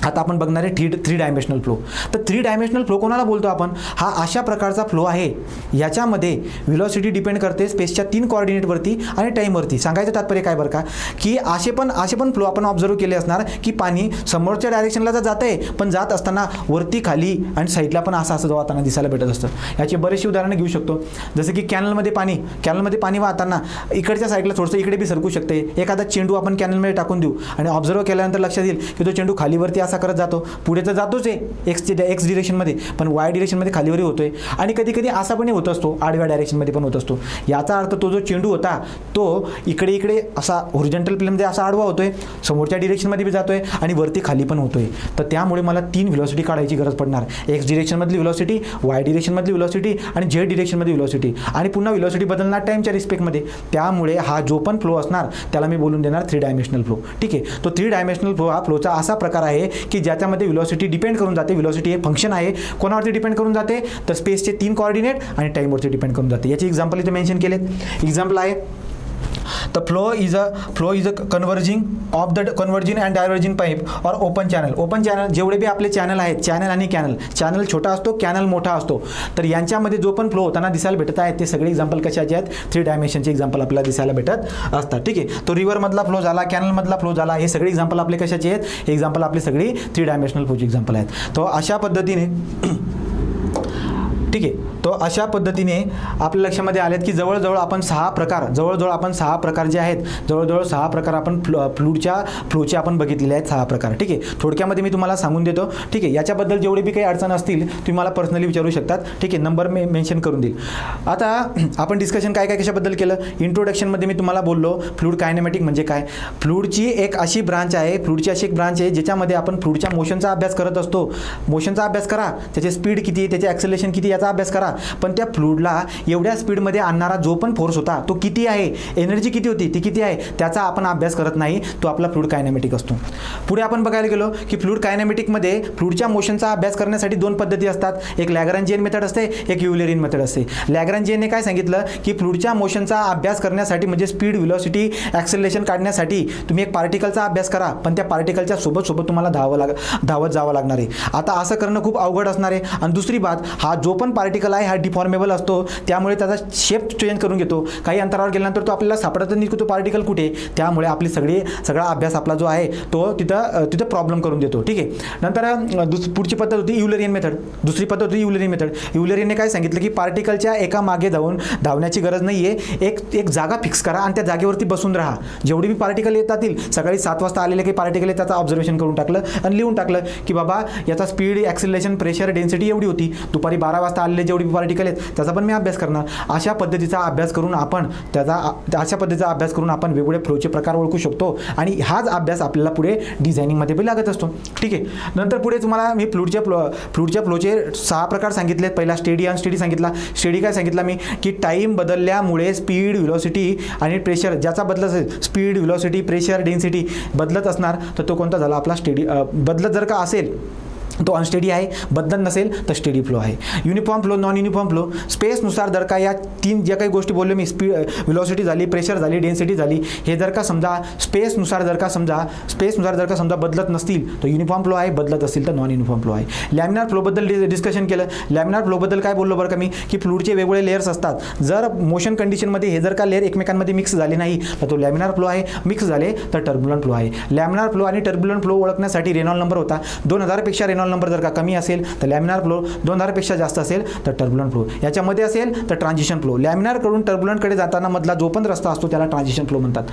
Speaker 1: आता आपण बघणार आहे थ्री डायमेन्शनल फ्लो. तर 3 डायमेन्शनल फ्लो कोणाला बोलतो आपण, हा अशा प्रकारचा फ्लो आहे याच्यामध्ये व्हेलॉसिटी डिपेंड करते स्पेसच्या 3 कॉर्डिनेटवरती आणि टाईमवरती. सांगायचं तात्पर्य काय बरं का, की असे पण फ्लो आपण ऑब्झर्व केले असणार की पाणी समोरच्या डायरेक्शनला जात आहे पण जात असताना वरती खाली आणि साईडला पण असं वाहताना दिसायला भेटत असतं. याची बरेचशी उदाहरणं घेऊ शकतो. जसं की कॅनलमध्ये पाणी वाहताना इकडच्या साईडला थोडंसं इकडे बी सरकू शकते. एखादा चेंडू आपण कॅनलमध्ये टाकून देऊ आणि ऑब्झर्व केल्यानंतर लक्षात येईल की तो चेंडू खालीवरती असा करत जातो. पुढे तर जातोच आहे एक्स डिरेक्शनमध्ये, पण वाय डिरेक्शनमध्ये खालीवरही होतोय आणि कधी कधी असा पण होत असतो, आडव्या डायरेक्शनमध्ये पण होत असतो. याचा अर्थ तो जो चेंडू होता तो इकडे असा हॉरिझॉन्टल प्लेनमध्ये असा आडवा होतोय, समोरच्या डिरेक्शनमध्ये बी जातोय आणि वरती खाली पण होतोय. तर त्यामुळे मला 3 व्हेलॉसिटी काढायची गरज पडणार. एक्स डिरेक्शनमधली व्हेलॉसिटी, वाय डिरेक्शनमधली व्हेलॉसिटी आणि झेड डिरेक्शनमधली व्हेलॉसिटी आणि पुन्हा व्हेलॉसिटी बदलणार टाईमच्या रिस्पेक्टमध्ये. त्यामुळे हा जो पण फ्लो असणार त्याला मी बोलून देणार 3 डायमेन्शनल फ्लो. ठीक आहे. तो 3 डायमेन्शनल फ्लो हा फ्लोचा असा प्रकार आहे की ज्याच्यामध्ये व्हेलॉसिटी डिपेंड करून जाते. व्हेलॉसिटी हे फंक्शन आहे, कोणावरती डिपेंड करून जाते तर स्पेसचे 3 कॉर्डिनेट आणि टाईमवरती डिपेंड करून जाते. याची एक्झाम्पल इथे मेन्शन केलेत. एक्झाम्पल आहे The flow is a converging and diverging pipe or open channel. Open channel जेवढे बी आपले चॅनल आहेत, चॅनल आणि कॅनल छोटा असतो, कॅनल मोठा असतो. तर यांच्यामध्ये जो पण फ्लो होताना दिसायला भेटत आहे ते सगळे एक्झाम्पल कशाचे आहेत, 3 डायमेन्शनचे एक्झाम्पल आपल्याला दिसायला भेटत असतात. ठीक आहे. तो रिव्हरमधला फ्लो झाला, कॅनलमधला फ्लो झाला, हे सगळे एक्झाम्पल आपले कशाचे आहेत, एक्झाम्पल आपली सगळी 3 डायमेन्शनल फ्लोची एक्झाम्पल आहेत. तो अशा पद्धतीने ठीक आहे. तो अशा पद्धतीने आपल्या लक्षामध्ये आलेत की जवळजवळ आपण 6 प्रकार जे आहेत, जवळजवळ 6 प्रकार आपण फ्लूडच्या फ्लोचे आपण बघितलेले आहेत, 6 प्रकार. ठीक आहे. थोडक्यामध्ये मी तुम्हाला सांगून देतो. ठीक आहे. याच्याबद्दल जेवढे बी काही अडचण असतील तुम्ही मला पर्सनली विचारू शकतात. ठीक आहे. नंबर मी मेन्शन करून देईल. आता आपण डिस्कशन काय कशाबद्दल केलं, इंट्रोडक्शनमध्ये मी तुम्हाला बोललो फ्लूड कायनेमॅटिक म्हणजे काय. फ्लूडची एक अशी ब्रांच आहे ज्याच्यामध्ये आपण फ्लूडच्या मोशनचा अभ्यास करत असतो. मोशनचा अभ्यास करा, त्याचे स्पीड किती, त्याचे ॲक्सेलरेशन किती याचा अभ्यास करा, पण त्या फ्लूडला एवढ्या स्पीडमध्ये आणणारा जो पण फोर्स होता तो किती आहे, एनर्जी किती होती ती किती आहे, त्याचा आपण अभ्यास करत नाही, तो आपला फ्लूड कायनेमॅटिक असतो. पुढे आपण बघायला गेलो की फ्लूड कायनेमॅटिकमध्ये फ्लूडच्या मोशनचा अभ्यास करण्यासाठी दोन पद्धती असतात. एक लॅग्रांजियन मेथड असते, एक युलरियन मेथड असते. लॅग्रांजियनने काय सांगितलं की फ्लूडच्या मोशनचा अभ्यास करण्यासाठी म्हणजे स्पीड, व्हेलॉसिटी, ॲक्सेलरेशन काढण्यासाठी तुम्ही एक पार्टिकलचा अभ्यास करा, पण त्या पार्टिकलच्या सोबत तुम्हाला धावत जावं लागणार आहे. आता असं करणं खूप अवघड असणार आहे. आणि दुसरी बात, हा जो पण पार्टिकल आहे हा डिफॉर्मेबल असतो, त्यामुळे त्याचा शेप चेंज करून घेतो. काही अंतरावर गेल्यानंतर तो आपल्याला सापडत नाही की तो पार्टिकल कुठे, त्यामुळे आपली सगळा अभ्यास आपला जो आहे तो तिथं प्रॉब्लेम करून देतो. ठीक आहे. नंतर पुढची पद्धत होती युलरियन मेथड. दुसरी पद्धत होती युलरियन मेथड. युलरियनने काय सांगितलं की पार्टिकलच्या एका मागे जाऊन धावण्याची गरज नाही आहे, एक जागा फिक्स करा आणि त्या जागेवरती बसून राहा. जेवढी बी पार्टिकल येतातील, सकाळी 7 वाजता आलेले काही पार्टिकल त्याचं ऑब्झर्वेशन करून टाकलं आणि लिहून टाकलं की बाबा याचा स्पीड, ॲक्सेलरेशन, प्रेशर, डेन्सिटी एवढी होती. दुपारी 12 वाजता आलेले जेवढी बी पार्टिकल आहेत त्याचा पण मी अभ्यास करणार. अशा पद्धतीचा अभ्यास करून आपण वेगवेगळे फ्लोचे प्रकार ओळखू शकतो आणि हाच अभ्यास आपल्याला पुढे डिझायनिंगमध्ये पण लागत असतो. ठीक आहे. नंतर पुढे तुम्हाला मी फ्लूडच्या फ्लोचे 6 प्रकार सांगितलेत. पहिला स्टेडी, अनस्टेडी सांगितला. स्टेडी काय सांगितला मी की टाईम बदलल्यामुळे स्पीड, व्हेलॉसिटी आणि प्रेशर ज्याचा बदलत असेल, स्पीड, व्हेलॉसिटी, प्रेशर, डेन्सिटी बदलत असणार तर तो कोणता झाला आपला स्टेडी. बदलत जर का असेल तो अनस्टेडी आहे, बदलत नसेल तर स्टेडी फ्लो आहे. Uniform flow, non uniform flow, स्पेसनुसार जर का या 3 ज्या काही गोष्टी बोललो मी, स्पीड, व्हेलॉसिटी झाली, प्रेशर झाली, डेन्सिटी झाली, हे जर का समजा स्पेसनुसार जर का समजा बदलत नसतील तर युनिफॉर्म फ्लो आहे, बदलत असतील तर नॉन युनिफॉर्म फ्लो आहे. लॅमिनार फ्लोबद्दल डिस्कशन केलं. लॅमिनार फ्लोबद्दल काय बोललो बरं का मी की फ्लूडचे वेगवेगळे लेयर्स असतात. जर मोशन कंडिशनमध्ये हे जर का लेअर एकमेकांमध्ये मिक्स झाले नाही तर तो लॅमिनार फ्लो आहे, मिक्स झाले तर टर्ब्युलंट फ्लो आहे. लॅमिनार फ्लो आणि टर्ब्युलंट फ्लो ओळखण्यासाठी रेनॉल्ड नंबर होता. 2000 पेक्षा रेनॉल्ड नंबर जर का कमी असेल तर लॅमिनार फ्लो, 2000 पेक्षा जास्त असेल तर टर्ब्युलंट फ्लो. याच्यामध्ये असेल तर ट्रान्झिशन फ्लो. लॅमिनार कडून टर्ब्युलंटकडे जाताना मधला जो पण रस्ता असतो त्याला ट्रान्झिशन फ्लो म्हणतात.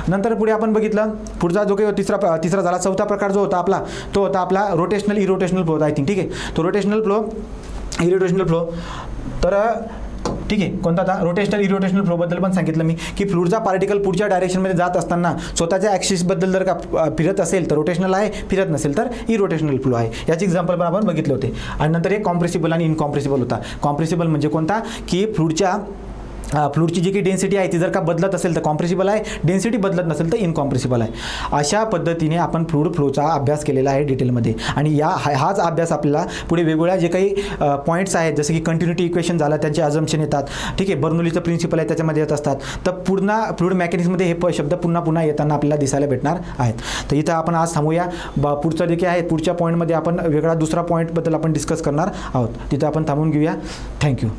Speaker 1: नंतर पुढे आपण बघितलं, पुढचा जो काही तिसरा झाला, चौथा प्रकार जो होता आपला तो होता आपला rotational irrotational flow. I think ठीक आहे. तो रोटेशनल फ्लो, इरोटेशनल फ्लो. तर ठीक आहे, कोणता आता रोटेशनल इरोटेशनल फ्लोबद्दल पण सांगितलं मी की फ्लूडचा पार्टिकल पुढच्या डायरेक्शनमध्ये जात असताना स्वतःच्या ॲक्सिसबद्दल जर का फिरत असेल तर रोटेशनल आहे, फिरत नसेल तर इरोटेशनल फ्लो आहे. याचे एक्झाम्पल पण आपण बघितले होते. आणि नंतर एक कॉम्प्रेसिबल आणि इनकॉम्प्रेसिबल होता. कॉम्प्रेसिबल म्हणजे कोणता की फ्लूडची जी काही डेन्सिटी आहे ती जर का बदलत असेल तर कॉम्प्रेसिबल आहे, डेन्सिटी बदलत नसेल तर इनकॉम्प्रेसिबल आहे. अशा पद्धतीने आपण फ्लोचा अभ्यास केलेला आहे डिटेलमध्ये. आणि हाच अभ्यास आपल्याला पुढे वेगवेगळ्या जे काही पॉईंट्स आहेत जसं की कंटिन्युटी इक्वेशन झाला, त्यांचे अझम्पशन येतात. ठीक आहे. बर्नौलीचं प्रिन्सिपल आहे त्याच्यामध्ये येत असतात. तर पूर्ण फ्लूड मेकॅनिक्समध्ये हे शब्द पुन्हा येताना आपल्याला दिसायला भेटणार आहेत. तर इथं आपण आज थांबूया. पुढचं जे काही आहे पुढच्या पॉईंटमध्ये आपण वेगळा दुसरा पॉईंटबद्दल आपण डिस्कस करणार आहोत. तिथं आपण थांबून घेऊया. थँक्यू.